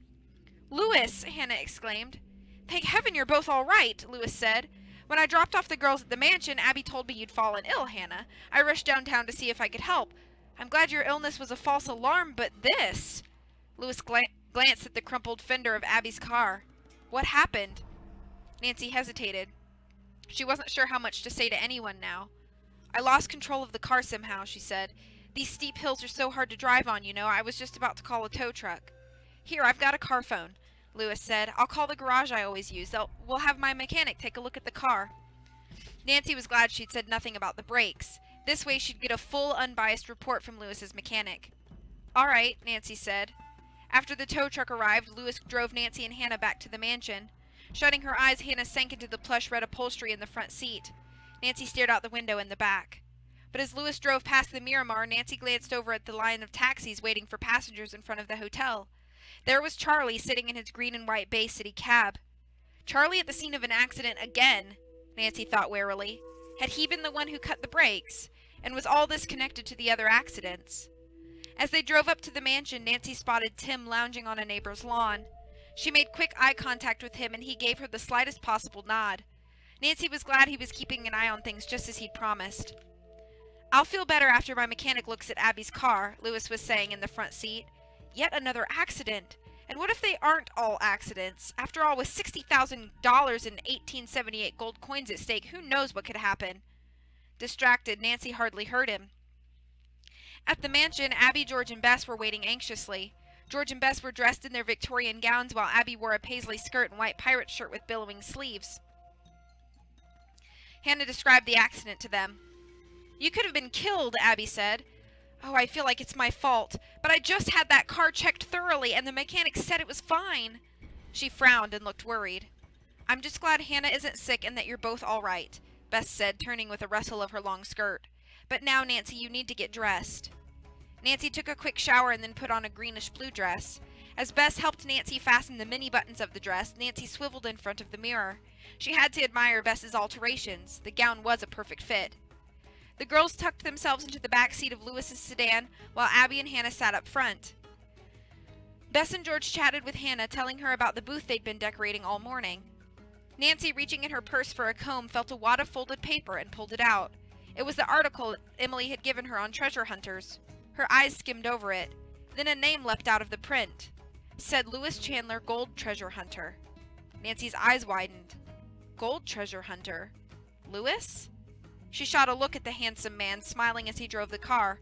Lewis! Hannah exclaimed. Thank heaven you're both all right, Lewis said. When I dropped off the girls at the mansion, Abby told me you'd fallen ill, Hannah. I rushed downtown to see if I could help. I'm glad your illness was a false alarm, but this... Lewis glanced at the crumpled fender of Abby's car. What happened? Nancy hesitated. She wasn't sure how much to say to anyone now. I lost control of the car somehow, she said. These steep hills are so hard to drive on, you know. I was just about to call a tow truck. Here, I've got a car phone, Lewis said. I'll call the garage I always use. We'll have my mechanic take a look at the car. Nancy was glad she'd said nothing about the brakes. This way she'd get a full, unbiased report from Lewis's mechanic. "All right," Nancy said. After the tow truck arrived, Lewis drove Nancy and Hannah back to the mansion. Shutting her eyes, Hannah sank into the plush red upholstery in the front seat. Nancy stared out the window in the back. But as Lewis drove past the Miramar, Nancy glanced over at the line of taxis waiting for passengers in front of the hotel. There was Charlie sitting in his green and white Bay City cab. Charlie at the scene of an accident again, Nancy thought warily. Had he been the one who cut the brakes? And was all this connected to the other accidents? As they drove up to the mansion, Nancy spotted Tim lounging on a neighbor's lawn. She made quick eye contact with him, and he gave her the slightest possible nod. Nancy was glad he was keeping an eye on things just as he'd promised. "I'll feel better after my mechanic looks at Abby's car," Lewis was saying in the front seat. Yet another accident. And what if they aren't all accidents? After all, with $60,000 in 1878 gold coins at stake, who knows what could happen? Distracted, Nancy hardly heard him. At the mansion, Abby, George, and Bess were waiting anxiously. George and Bess were dressed in their Victorian gowns, while Abby wore a paisley skirt and white pirate shirt with billowing sleeves. Hannah described the accident to them. "You could have been killed," Abby said. "Oh, I feel like it's my fault. But I just had that car checked thoroughly, and the mechanic said it was fine." She frowned and looked worried. "I'm just glad Hannah isn't sick and that you're both all right," Bess said, turning with a rustle of her long skirt. "But now, Nancy, you need to get dressed." Nancy took a quick shower and then put on a greenish-blue dress. As Bess helped Nancy fasten the mini buttons of the dress, Nancy swiveled in front of the mirror. She had to admire Bess's alterations. The gown was a perfect fit. The girls tucked themselves into the back seat of Lewis's sedan, while Abby and Hannah sat up front. Bess and George chatted with Hannah, telling her about the booth they'd been decorating all morning. Nancy, reaching in her purse for a comb, felt a wad of folded paper and pulled it out. It was the article Emily had given her on treasure hunters. Her eyes skimmed over it. Then a name leapt out of the print. Said Lewis Chandler, Gold Treasure Hunter. Nancy's eyes widened. Gold Treasure Hunter? Lewis? She shot a look at the handsome man, smiling as he drove the car.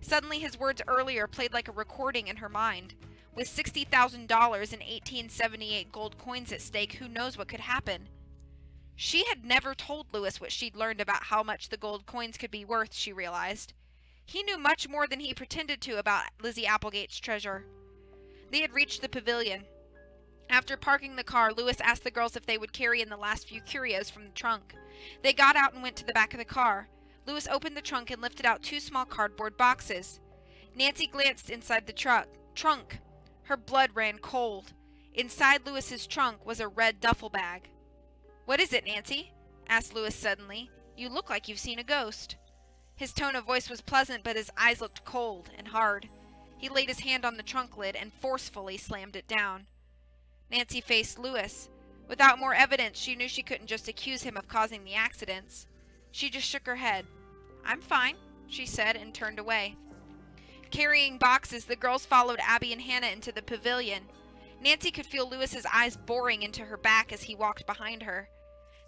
Suddenly his words earlier played like a recording in her mind. With $60,000 in 1878 gold coins at stake, who knows what could happen? She had never told Lewis what she'd learned about how much the gold coins could be worth, she realized. He knew much more than he pretended to about Lizzie Applegate's treasure. They had reached the pavilion. After parking the car, Lewis asked the girls if they would carry in the last few curios from the trunk. They got out and went to the back of the car. Lewis opened the trunk and lifted out 2 small cardboard boxes. Nancy glanced inside the trunk. Her blood ran cold. Inside Lewis's trunk was a red duffel bag. "What is it, Nancy?" asked Lewis suddenly. "You look like you've seen a ghost." His tone of voice was pleasant, but his eyes looked cold and hard. He laid his hand on the trunk lid and forcefully slammed it down. Nancy faced Lewis. Without more evidence, she knew she couldn't just accuse him of causing the accidents. She just shook her head. "I'm fine," she said, and turned away. Carrying boxes, the girls followed Abby and Hannah into the pavilion. Nancy could feel Lewis's eyes boring into her back as he walked behind her.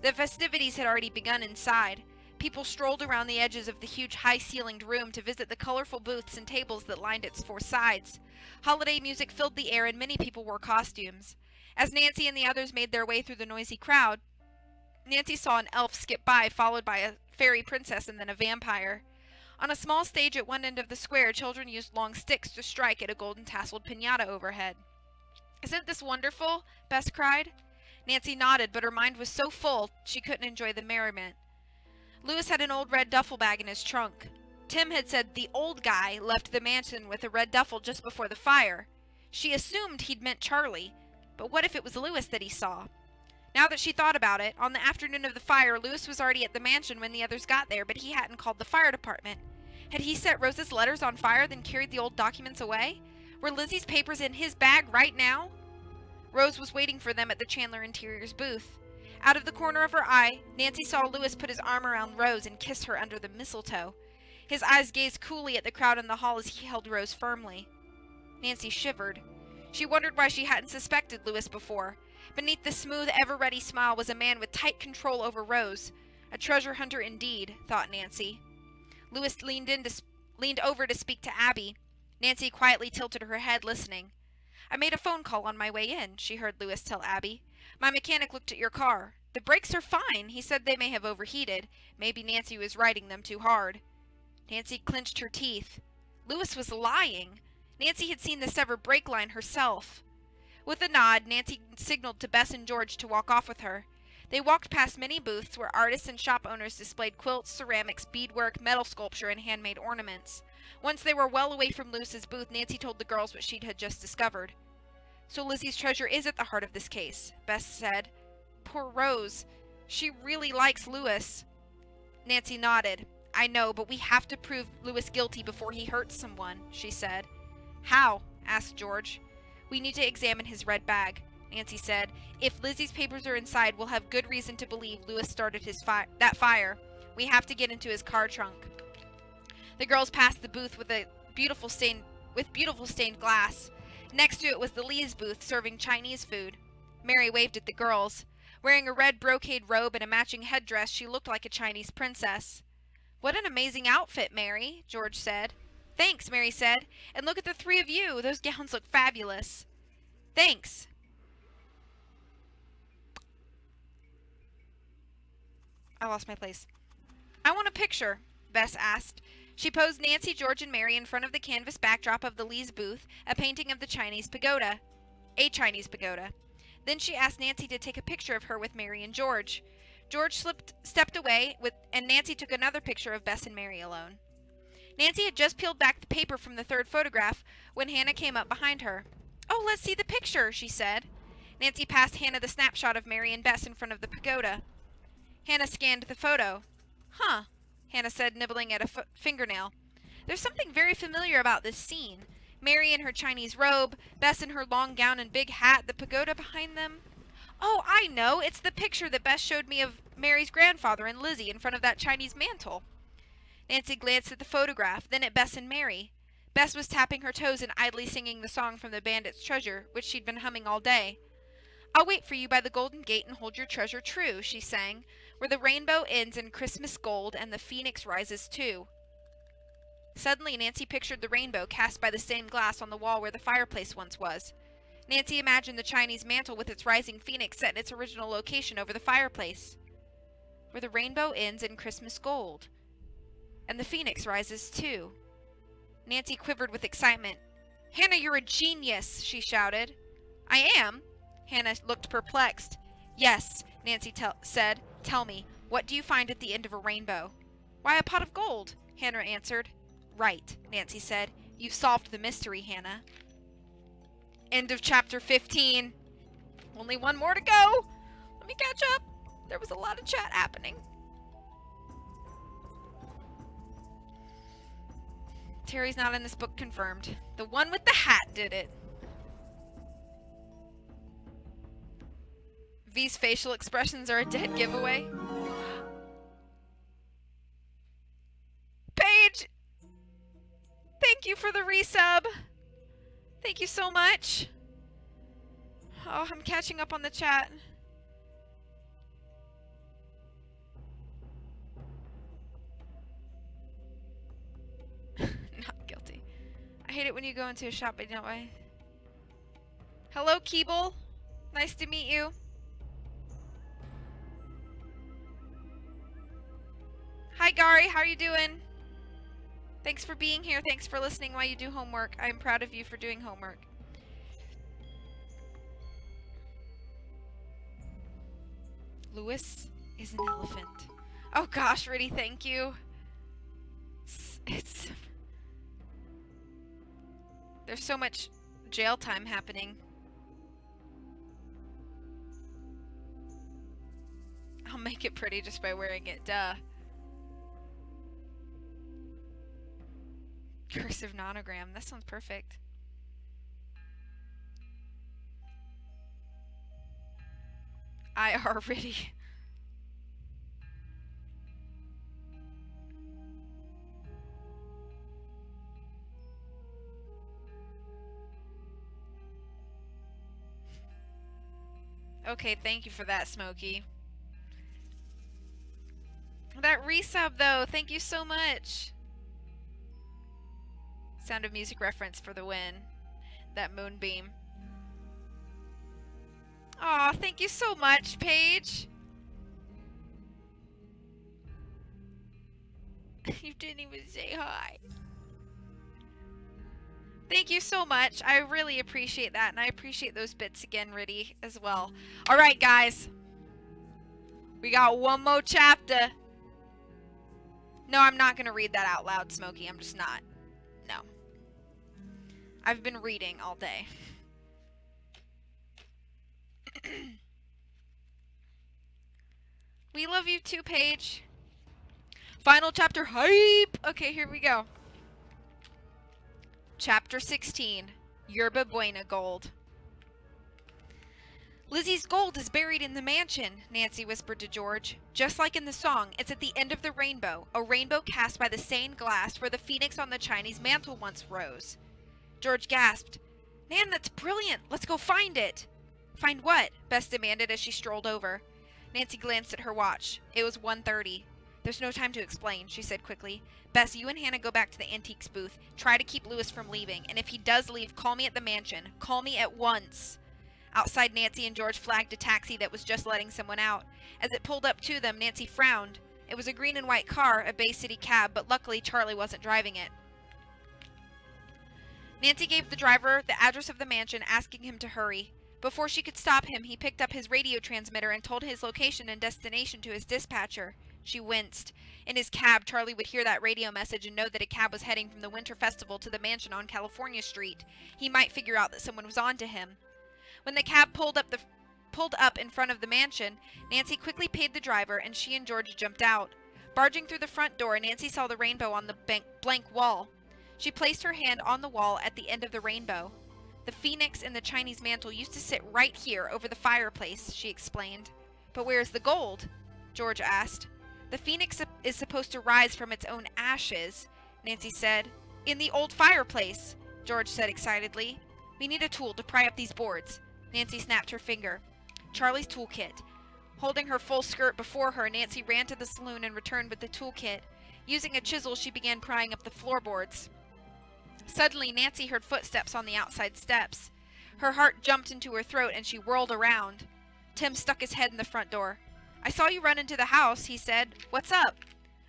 The festivities had already begun inside. People strolled around the edges of the huge high-ceilinged room to visit the colorful booths and tables that lined its 4 sides. Holiday music filled the air and many people wore costumes. As Nancy and the others made their way through the noisy crowd, Nancy saw an elf skip by, followed by a fairy princess and then a vampire. On a small stage at one end of the square, children used long sticks to strike at a golden tasseled piñata overhead. "Isn't this wonderful?" Bess cried. Nancy nodded, but her mind was so full she couldn't enjoy the merriment. Lewis had an old red duffel bag in his trunk. Tim had said the old guy left the mansion with a red duffel just before the fire. She assumed he'd meant Charlie, but what if it was Lewis that he saw? Now that she thought about it, on the afternoon of the fire, Lewis was already at the mansion when the others got there, but he hadn't called the fire department. Had he set Rose's letters on fire, then carried the old documents away? Were Lizzie's papers in his bag right now? Rose was waiting for them at the Chandler Interiors booth. Out of the corner of her eye, Nancy saw Lewis put his arm around Rose and kiss her under the mistletoe. His eyes gazed coolly at the crowd in the hall as he held Rose firmly. Nancy shivered. She wondered why she hadn't suspected Lewis before. Beneath the smooth, ever-ready smile was a man with tight control over Rose. A treasure hunter indeed, thought Nancy. Lewis leaned over to speak to Abby. Nancy quietly tilted her head, listening. "I made a phone call on my way in," she heard Lewis tell Abby. "My mechanic looked at your car. The brakes are fine. He said they may have overheated. Maybe Nancy was riding them too hard." Nancy clenched her teeth. Lewis was lying. Nancy had seen the severed brake line herself. With a nod, Nancy signaled to Bess and George to walk off with her. They walked past many booths where artists and shop owners displayed quilts, ceramics, beadwork, metal sculpture, and handmade ornaments. Once they were well away from Lewis's booth, Nancy told the girls what she had just discovered. "So Lizzie's treasure is at the heart of this case," Bess said. "Poor Rose. She really likes Lewis." Nancy nodded. "I know, but we have to prove Lewis guilty before he hurts someone," she said. "How?" asked George. "We need to examine his red bag," Nancy said. "If Lizzie's papers are inside, we'll have good reason to believe Lewis started that fire. We have to get into his car trunk." The girls passed the booth with beautiful stained glass. Next to it was the Lee's booth serving Chinese food. Mary waved at the girls. Wearing a red brocade robe and a matching headdress, she looked like a Chinese princess. "What an amazing outfit, Mary," George said. "Thanks," Mary said. "And look at the three of you. Those gowns look fabulous." "Thanks." I lost my place. "I want a picture," Bess asked. She posed Nancy, George, and Mary in front of the canvas backdrop of the Lee's booth, a painting of the Chinese pagoda. A Chinese pagoda. Then she asked Nancy to take a picture of her with Mary and George. George stepped away, and Nancy took another picture of Bess and Mary alone. Nancy had just peeled back the paper from the third photograph when Hannah came up behind her. "Oh, let's see the picture," she said. Nancy passed Hannah the snapshot of Mary and Bess in front of the pagoda. Hannah scanned the photo. "Huh," Hannah said, nibbling at a fingernail. "There's something very familiar about this scene. Mary in her Chinese robe, Bess in her long gown and big hat, the pagoda behind them. Oh, I know! It's the picture that Bess showed me of Mary's grandfather and Lizzie in front of that Chinese mantle." Nancy glanced at the photograph, then at Bess and Mary. Bess was tapping her toes and idly singing the song from the Bandit's Treasure, which she'd been humming all day. "I'll wait for you by the Golden Gate and hold your treasure true," she sang, "where the rainbow ends in Christmas gold and the phoenix rises too." Suddenly, Nancy pictured the rainbow cast by the stained glass on the wall where the fireplace once was. Nancy imagined the Chinese mantle with its rising phoenix set in its original location over the fireplace. "Where the rainbow ends in Christmas gold. And the phoenix rises too." Nancy quivered with excitement. "Hannah, you're a genius!" she shouted. "I am?" Hannah looked perplexed. "Yes," Nancy said. "Tell me, what do you find at the end of a rainbow?" "Why, a pot of gold," Hannah answered. "Right," Nancy said. "You've solved the mystery, Hannah." End of chapter 15. Only one more to go. Let me catch up. There was a lot of chat happening. Terry's not in this book confirmed. The one with the hat did it. V's facial expressions are a dead giveaway. Paige! Thank you for the resub. Thank you so much. Oh, I'm catching up on the chat. Not guilty. I hate it when you go into a shop, but don't I? Hello, Keeble. Nice to meet you. Hi, Gary. How are you doing? Thanks for being here. Thanks for listening while you do homework. I'm proud of you for doing homework. Lewis is an elephant. Oh gosh, Riddy, thank you. There's so much jail time happening. I'll make it pretty just by wearing it, duh. Cursive nonogram, that sounds perfect. IR Riddy. Okay, thank you for that, Smokey. That resub, though, thank you so much. Sound of Music reference for the win. That moonbeam. Aw, thank you so much, Paige. You didn't even say hi. Thank you so much. I really appreciate that, and I appreciate those bits again, Riddy, as well. All right, guys. We got one more chapter. No, I'm not going to read that out loud, Smokey. I'm just not. No. I've been reading all day. We love you too, Paige. Final chapter hype. Okay, here we go. Chapter 16. Yerba Buena Gold. Lizzie's gold is buried in the mansion, Nancy whispered to George. Just like in the song, it's at the end of the rainbow, a rainbow cast by the stained glass where the phoenix on the Chinese mantle once rose. George gasped. Nan, that's brilliant. Let's go find it. Find what? Bess demanded as she strolled over. Nancy glanced at her watch. It was 1:30. There's no time to explain, she said quickly. Bess, you and Hannah go back to the antiques booth. Try to keep Louis from leaving, and if he does leave, call me at the mansion. Call me at once. Outside, Nancy and George flagged a taxi that was just letting someone out. As it pulled up to them, Nancy frowned. It was a green and white car, a Bay City cab, but luckily Charlie wasn't driving it. Nancy gave the driver the address of the mansion, asking him to hurry. Before she could stop him, he picked up his radio transmitter and told his location and destination to his dispatcher. She winced. In his cab, Charlie would hear that radio message and know that a cab was heading from the Winter Festival to the mansion on California Street. He might figure out that someone was on to him. When the cab pulled up in front of the mansion, Nancy quickly paid the driver, and she and George jumped out. Barging through the front door, Nancy saw the rainbow on the blank wall. She placed her hand on the wall at the end of the rainbow. The phoenix in the Chinese mantle used to sit right here over the fireplace, she explained. But where's the gold? George asked. The phoenix is supposed to rise from its own ashes, Nancy said. In the old fireplace, George said excitedly. We need a tool to pry up these boards. Nancy snapped her finger. Charlie's toolkit. Holding her full skirt before her, Nancy ran to the saloon and returned with the toolkit. Using a chisel, she began prying up the floorboards. Suddenly, Nancy heard footsteps on the outside steps. Her heart jumped into her throat and she whirled around. Tim stuck his head in the front door. I saw you run into the house, he said. What's up?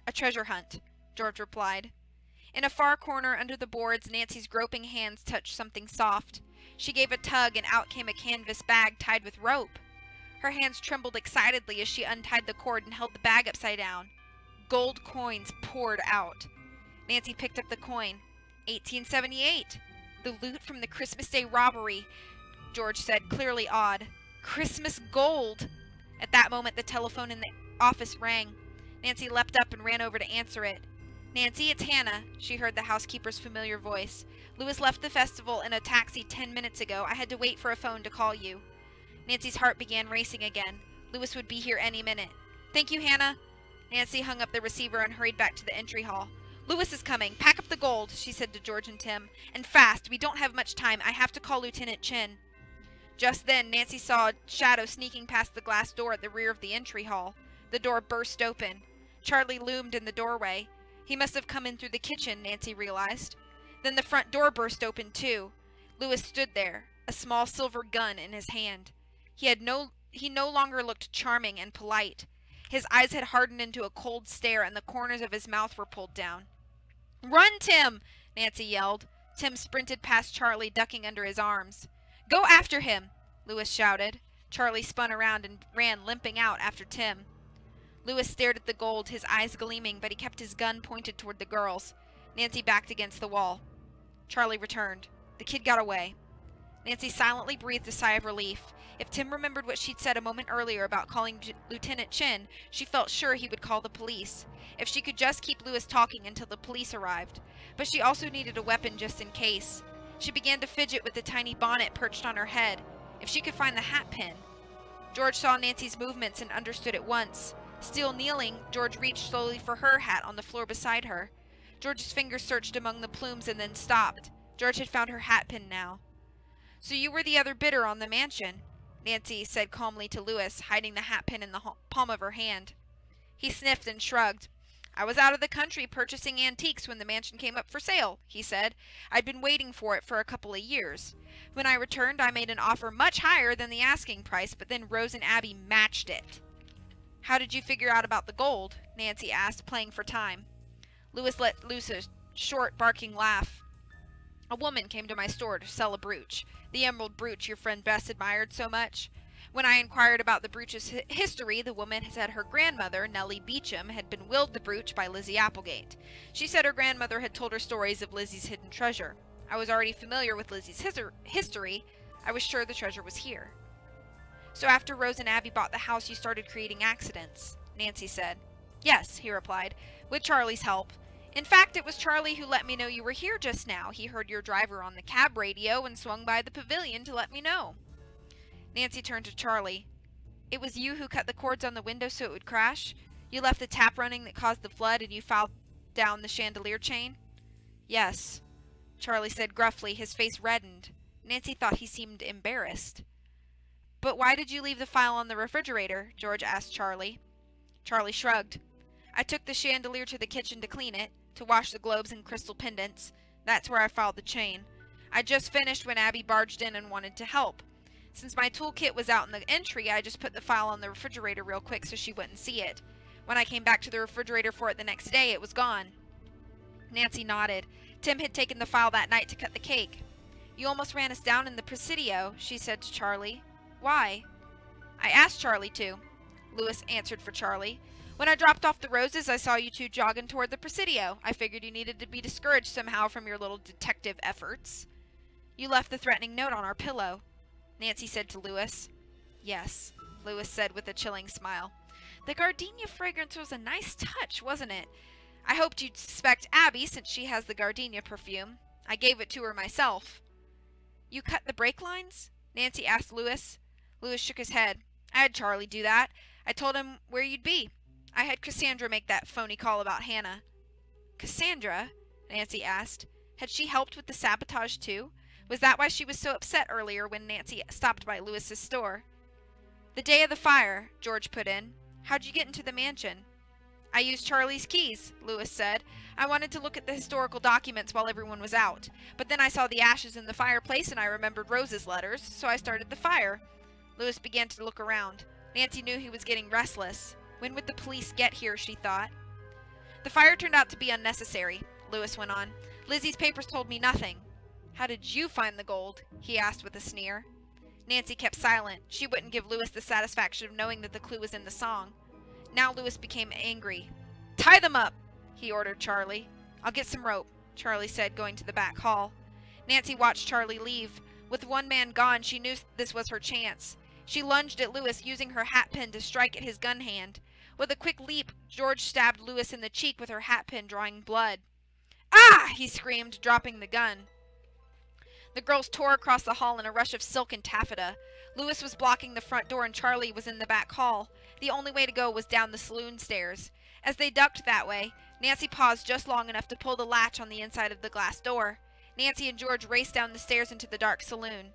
A treasure hunt, George replied. In a far corner under the boards, Nancy's groping hands touched something soft. She gave a tug and out came a canvas bag tied with rope. Her hands trembled excitedly as she untied the cord and held the bag upside down. Gold coins poured out. Nancy picked up the coin. 1878. The loot from the Christmas Day robbery, George said, clearly awed. Christmas gold! At that moment, the telephone in the office rang. Nancy leapt up and ran over to answer it. Nancy, it's Hannah, she heard the housekeeper's familiar voice. Louis left the festival in a taxi 10 minutes ago. I had to wait for a phone to call you. Nancy's heart began racing again. Louis would be here any minute. Thank you, Hannah. Nancy hung up the receiver and hurried back to the entry hall. Louis is coming. Pack up the gold, she said to George and Tim. And fast. We don't have much time. I have to call Lieutenant Chin. Just then, Nancy saw a shadow sneaking past the glass door at the rear of the entry hall. The door burst open. Charlie loomed in the doorway. He must have come in through the kitchen, Nancy realized. Then the front door burst open, too. Louis stood there, a small silver gun in his hand. He no longer looked charming and polite. His eyes had hardened into a cold stare, and the corners of his mouth were pulled down. Run, Tim! Nancy yelled. Tim sprinted past Charlie, ducking under his arms. Go after him! Louis shouted. Charlie spun around and ran, limping out after Tim. Louis stared at the gold, his eyes gleaming, but he kept his gun pointed toward the girls. Nancy backed against the wall. Charlie returned. The kid got away. Nancy silently breathed a sigh of relief. If Tim remembered what she'd said a moment earlier about calling Lieutenant Chin, she felt sure he would call the police. If she could just keep Louis talking until the police arrived. But she also needed a weapon just in case. She began to fidget with the tiny bonnet perched on her head. If she could find the hat pin. George saw Nancy's movements and understood at once. Still kneeling, George reached slowly for her hat on the floor beside her. George's fingers searched among the plumes and then stopped. George had found her hat pin now. So you were the other bidder on the mansion, Nancy said calmly to Louis, hiding the hat pin in the palm of her hand. He sniffed and shrugged. I was out of the country purchasing antiques when the mansion came up for sale, he said. I'd been waiting for it for a couple of years. When I returned, I made an offer much higher than the asking price, but then Rose and Abby matched it. How did you figure out about the gold? Nancy asked, playing for time. Lewis let loose a short, barking laugh. A woman came to my store to sell a brooch, the emerald brooch your friend Bess admired so much. When I inquired about the brooch's history, the woman said her grandmother, Nellie Beecham, had been willed the brooch by Lizzie Applegate. She said her grandmother had told her stories of Lizzie's hidden treasure. I was already familiar with Lizzie's history. I was sure the treasure was here. So after Rose and Abby bought the house, you started creating accidents, Nancy said. Yes, he replied, with Charlie's help. In fact, it was Charlie who let me know you were here just now. He heard your driver on the cab radio and swung by the pavilion to let me know. Nancy turned to Charlie. It was you who cut the cords on the window so it would crash? You left the tap running that caused the flood and you filed down the chandelier chain? Yes, Charlie said gruffly, his face reddened. Nancy thought he seemed embarrassed. But why did you leave the file on the refrigerator? George asked Charlie. Charlie shrugged. I took the chandelier to the kitchen to clean it, to wash the globes and crystal pendants. That's where I filed the chain. I just finished when Abby barged in and wanted to help. Since my toolkit was out in the entry, I just put the file on the refrigerator real quick so she wouldn't see it. When I came back to the refrigerator for it the next day, it was gone. Nancy nodded. Tim had taken the file that night to cut the cake. You almost ran us down in the Presidio, she said to Charlie. Why? I asked Charlie to. Lewis answered for Charlie. When I dropped off the roses, I saw you two jogging toward the Presidio. I figured you needed to be discouraged somehow from your little detective efforts. You left the threatening note on our pillow, Nancy said to Lewis. Yes, Lewis said with a chilling smile. The gardenia fragrance was a nice touch, wasn't it? I hoped you'd suspect Abby since she has the gardenia perfume. I gave it to her myself. You cut the brake lines? Nancy asked Lewis. Lewis shook his head. I had Charlie do that. I told him where you'd be. I had Cassandra make that phony call about Hannah. Cassandra? Nancy asked. Had she helped with the sabotage too? Was that why she was so upset earlier when Nancy stopped by Lewis's store? The day of the fire, George put in. How'd you get into the mansion? I used Charlie's keys, Lewis said. I wanted to look at the historical documents while everyone was out. But then I saw the ashes in the fireplace and I remembered Rose's letters, so I started the fire. Lewis began to look around. Nancy knew he was getting restless. When would the police get here, she thought. The fire turned out to be unnecessary, Lewis went on. Lizzie's papers told me nothing. How did you find the gold? He asked with a sneer. Nancy kept silent. She wouldn't give Lewis the satisfaction of knowing that the clue was in the song. Now Lewis became angry. Tie them up, he ordered Charlie. I'll get some rope, Charlie said, going to the back hall. Nancy watched Charlie leave. With one man gone, she knew this was her chance. She lunged at Lewis, using her hatpin to strike at his gun hand. With a quick leap, George stabbed Lewis in the cheek with her hatpin, drawing blood. Ah! He screamed, dropping the gun. The girls tore across the hall in a rush of silk and taffeta. Lewis was blocking the front door and Charlie was in the back hall. The only way to go was down the saloon stairs. As they ducked that way, Nancy paused just long enough to pull the latch on the inside of the glass door. Nancy and George raced down the stairs into the dark saloon.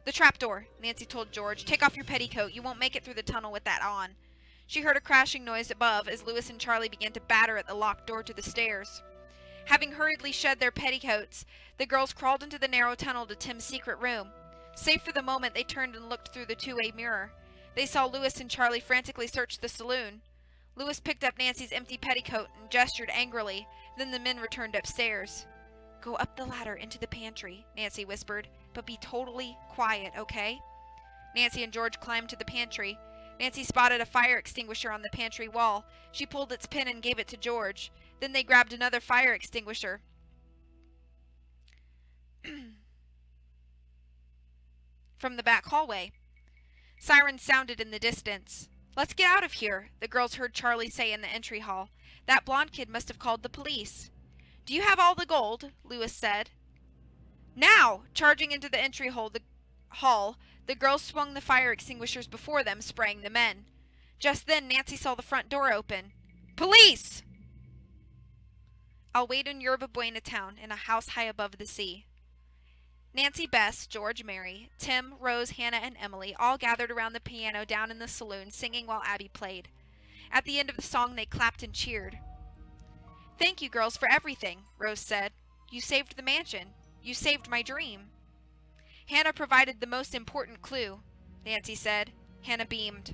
The trapdoor, Nancy told George. Take off your petticoat. You won't make it through the tunnel with that on. She heard a crashing noise above as Lewis and Charlie began to batter at the locked door to the stairs. Having hurriedly shed their petticoats, the girls crawled into the narrow tunnel to Tim's secret room. Safe for the moment, they turned and looked through the two-way mirror. They saw Lewis and Charlie frantically search the saloon. Lewis picked up Nancy's empty petticoat and gestured angrily. Then the men returned upstairs. Go up the ladder into the pantry, Nancy whispered, but be totally quiet, okay? Nancy and George climbed to the pantry. Nancy spotted a fire extinguisher on the pantry wall. She pulled its pin and gave it to George. Then they grabbed another fire extinguisher. From the back hallway. Sirens sounded in the distance. Let's get out of here, the girls heard Charlie say in the entry hall. That blonde kid must have called the police. Do you have all the gold? Lewis said. Now! Charging into the entry hall, the girls swung the fire extinguishers before them, spraying the men. Just then, Nancy saw the front door open. Police! I'll wait in Yerba Buena town, in a house high above the sea. Nancy, Bess, George, Mary, Tim, Rose, Hannah, and Emily all gathered around the piano down in the saloon, singing while Abby played. At the end of the song, they clapped and cheered. Thank you, girls, for everything, Rose said. You saved the mansion. You saved my dream. Hannah provided the most important clue, Nancy said. Hannah beamed.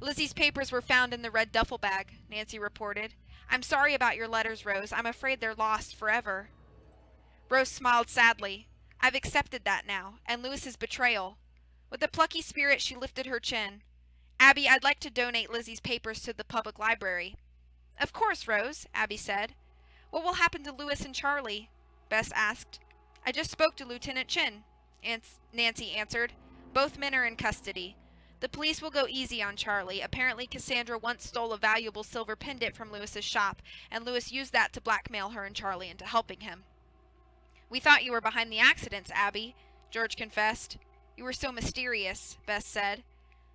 Lizzie's papers were found in the red duffel bag, Nancy reported. I'm sorry about your letters, Rose. I'm afraid they're lost forever. Rose smiled sadly. I've accepted that now, and Lewis's betrayal. With a plucky spirit, she lifted her chin. Abby, I'd like to donate Lizzie's papers to the public library. Of course, Rose, Abby said. What will happen to Lewis and Charlie? Bess asked. I just spoke to Lieutenant Chin, Nancy answered. Both men are in custody. The police will go easy on Charlie. Apparently, Cassandra once stole a valuable silver pendant from Lewis's shop, and Lewis used that to blackmail her and Charlie into helping him. We thought you were behind the accidents, Abby, George confessed. You were so mysterious, Bess said.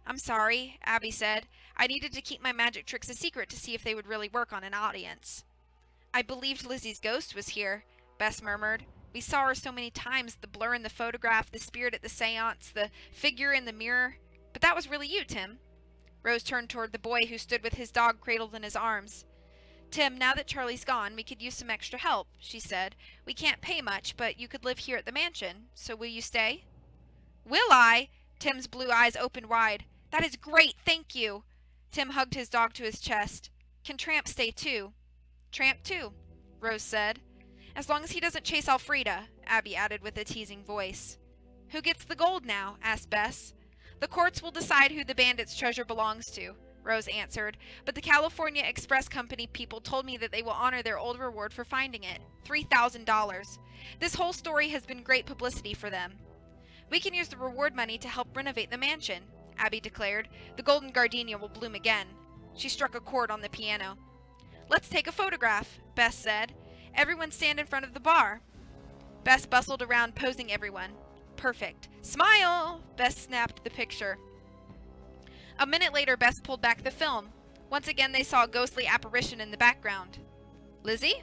I'm sorry, Abby said. I needed to keep my magic tricks a secret to see if they would really work on an audience. I believed Lizzie's ghost was here, Bess murmured. We saw her so many times, the blur in the photograph, the spirit at the seance, the figure in the mirror. But that was really you, Tim. Rose turned toward the boy who stood with his dog cradled in his arms. Tim, now that Charlie's gone, we could use some extra help, she said. We can't pay much, but you could live here at the mansion. So will you stay? Will I? Tim's blue eyes opened wide. That is great, thank you. Tim hugged his dog to his chest. Can Tramp stay too? Tramp too, Rose said. As long as he doesn't chase Elfrida, Abby added with a teasing voice. Who gets the gold now? Asked Bess. The courts will decide who the bandit's treasure belongs to, Rose answered, but the California Express Company people told me that they will honor their old reward for finding it, $3,000. This whole story has been great publicity for them. We can use the reward money to help renovate the mansion, Abby declared. The golden gardenia will bloom again. She struck a chord on the piano. Let's take a photograph, Bess said. Everyone stand in front of the bar. Bess bustled around, posing everyone. Perfect. Smile! Bess snapped the picture. A minute later, Bess pulled back the film. Once again, they saw a ghostly apparition in the background. Lizzie?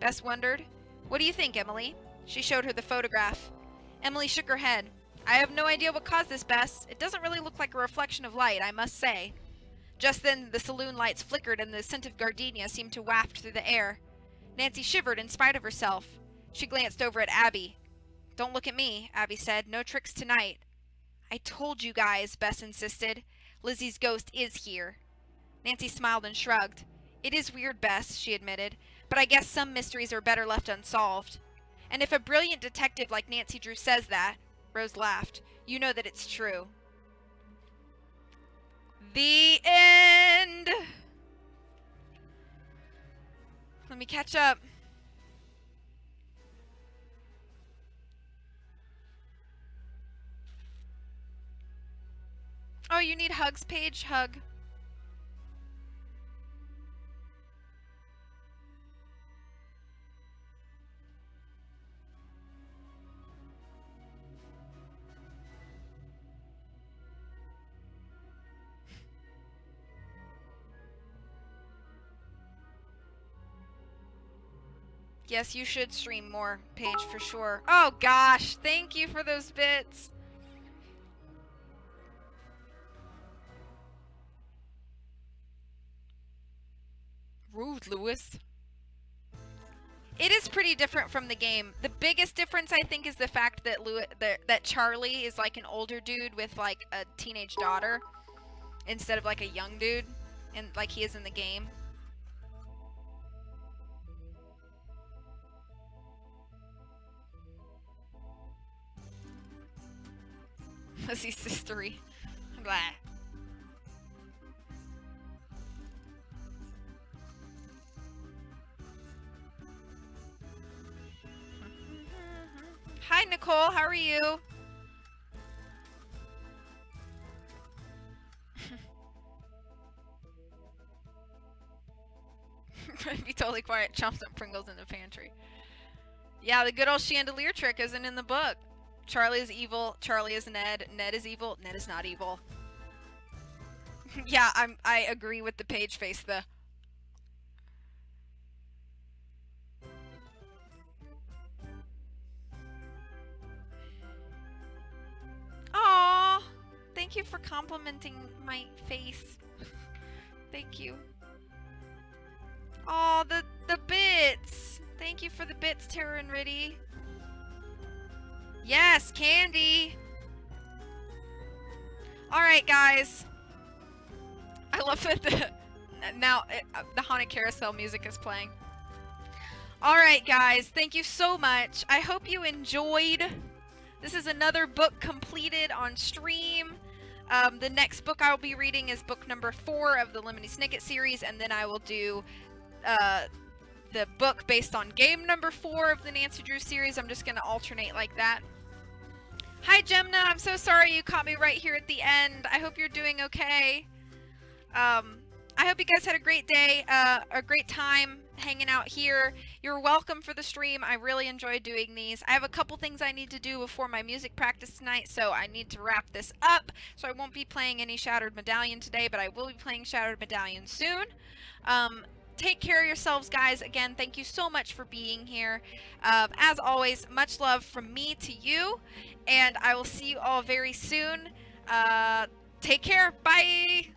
Bess wondered. What do you think, Emily? She showed her the photograph. Emily shook her head. I have no idea what caused this, Bess. It doesn't really look like a reflection of light, I must say. Just then, the saloon lights flickered and the scent of gardenia seemed to waft through the air. Nancy shivered in spite of herself. She glanced over at Abby. Don't look at me, Abby said. No tricks tonight. I told you guys, Bess insisted. Lizzie's ghost is here. Nancy smiled and shrugged. It is weird, Bess, she admitted, but I guess some mysteries are better left unsolved. And if a brilliant detective like Nancy Drew says that, Rose laughed, you know that it's true. The end! Let me catch up. Oh, you need hugs, Paige? Hug. Yes, you should stream more, Paige, for sure. Oh, gosh. Thank you for those bits. Rude, Lewis. It is pretty different from the game. The biggest difference, I think, is the fact that that Charlie is like an older dude with like a teenage daughter instead of like a young dude, and like he is in the game. Lizzie's sistery. Blah. Hi, Nicole. How are you? Be totally quiet. Chomp some Pringles in the pantry. Yeah, the good old chandelier trick isn't in the book. Charlie is evil. Charlie is Ned. Ned is evil. Ned is not evil. Yeah, I agree with the page face. The Aww, thank you for complimenting my face. Thank you. Aw, the bits. Thank you for the bits, Tara and Riddy. Yes, candy. All right, guys. I love that Now the Haunted Carousel music is playing. Alright guys, thank you so much. I hope you enjoyed. This is another book completed on stream. The next book I will be reading is book number 4 of the Lemony Snicket series, and then I will do the book based on game number 4 of the Nancy Drew series. I'm just going to alternate like that. Hi Gemna, I'm so sorry you caught me right here at the end. I hope you're doing okay. I hope you guys had a great day, a great time hanging out here. You're welcome for the stream. I really enjoy doing these. I have a couple things I need to do before my music practice tonight, so I need to wrap this up. So I won't be playing any Shattered Medallion today, but I will be playing Shattered Medallion soon. Take care of yourselves, guys. Again, thank you so much for being here. As always, much love from me to you, and I will see you all very soon. Take care. Bye!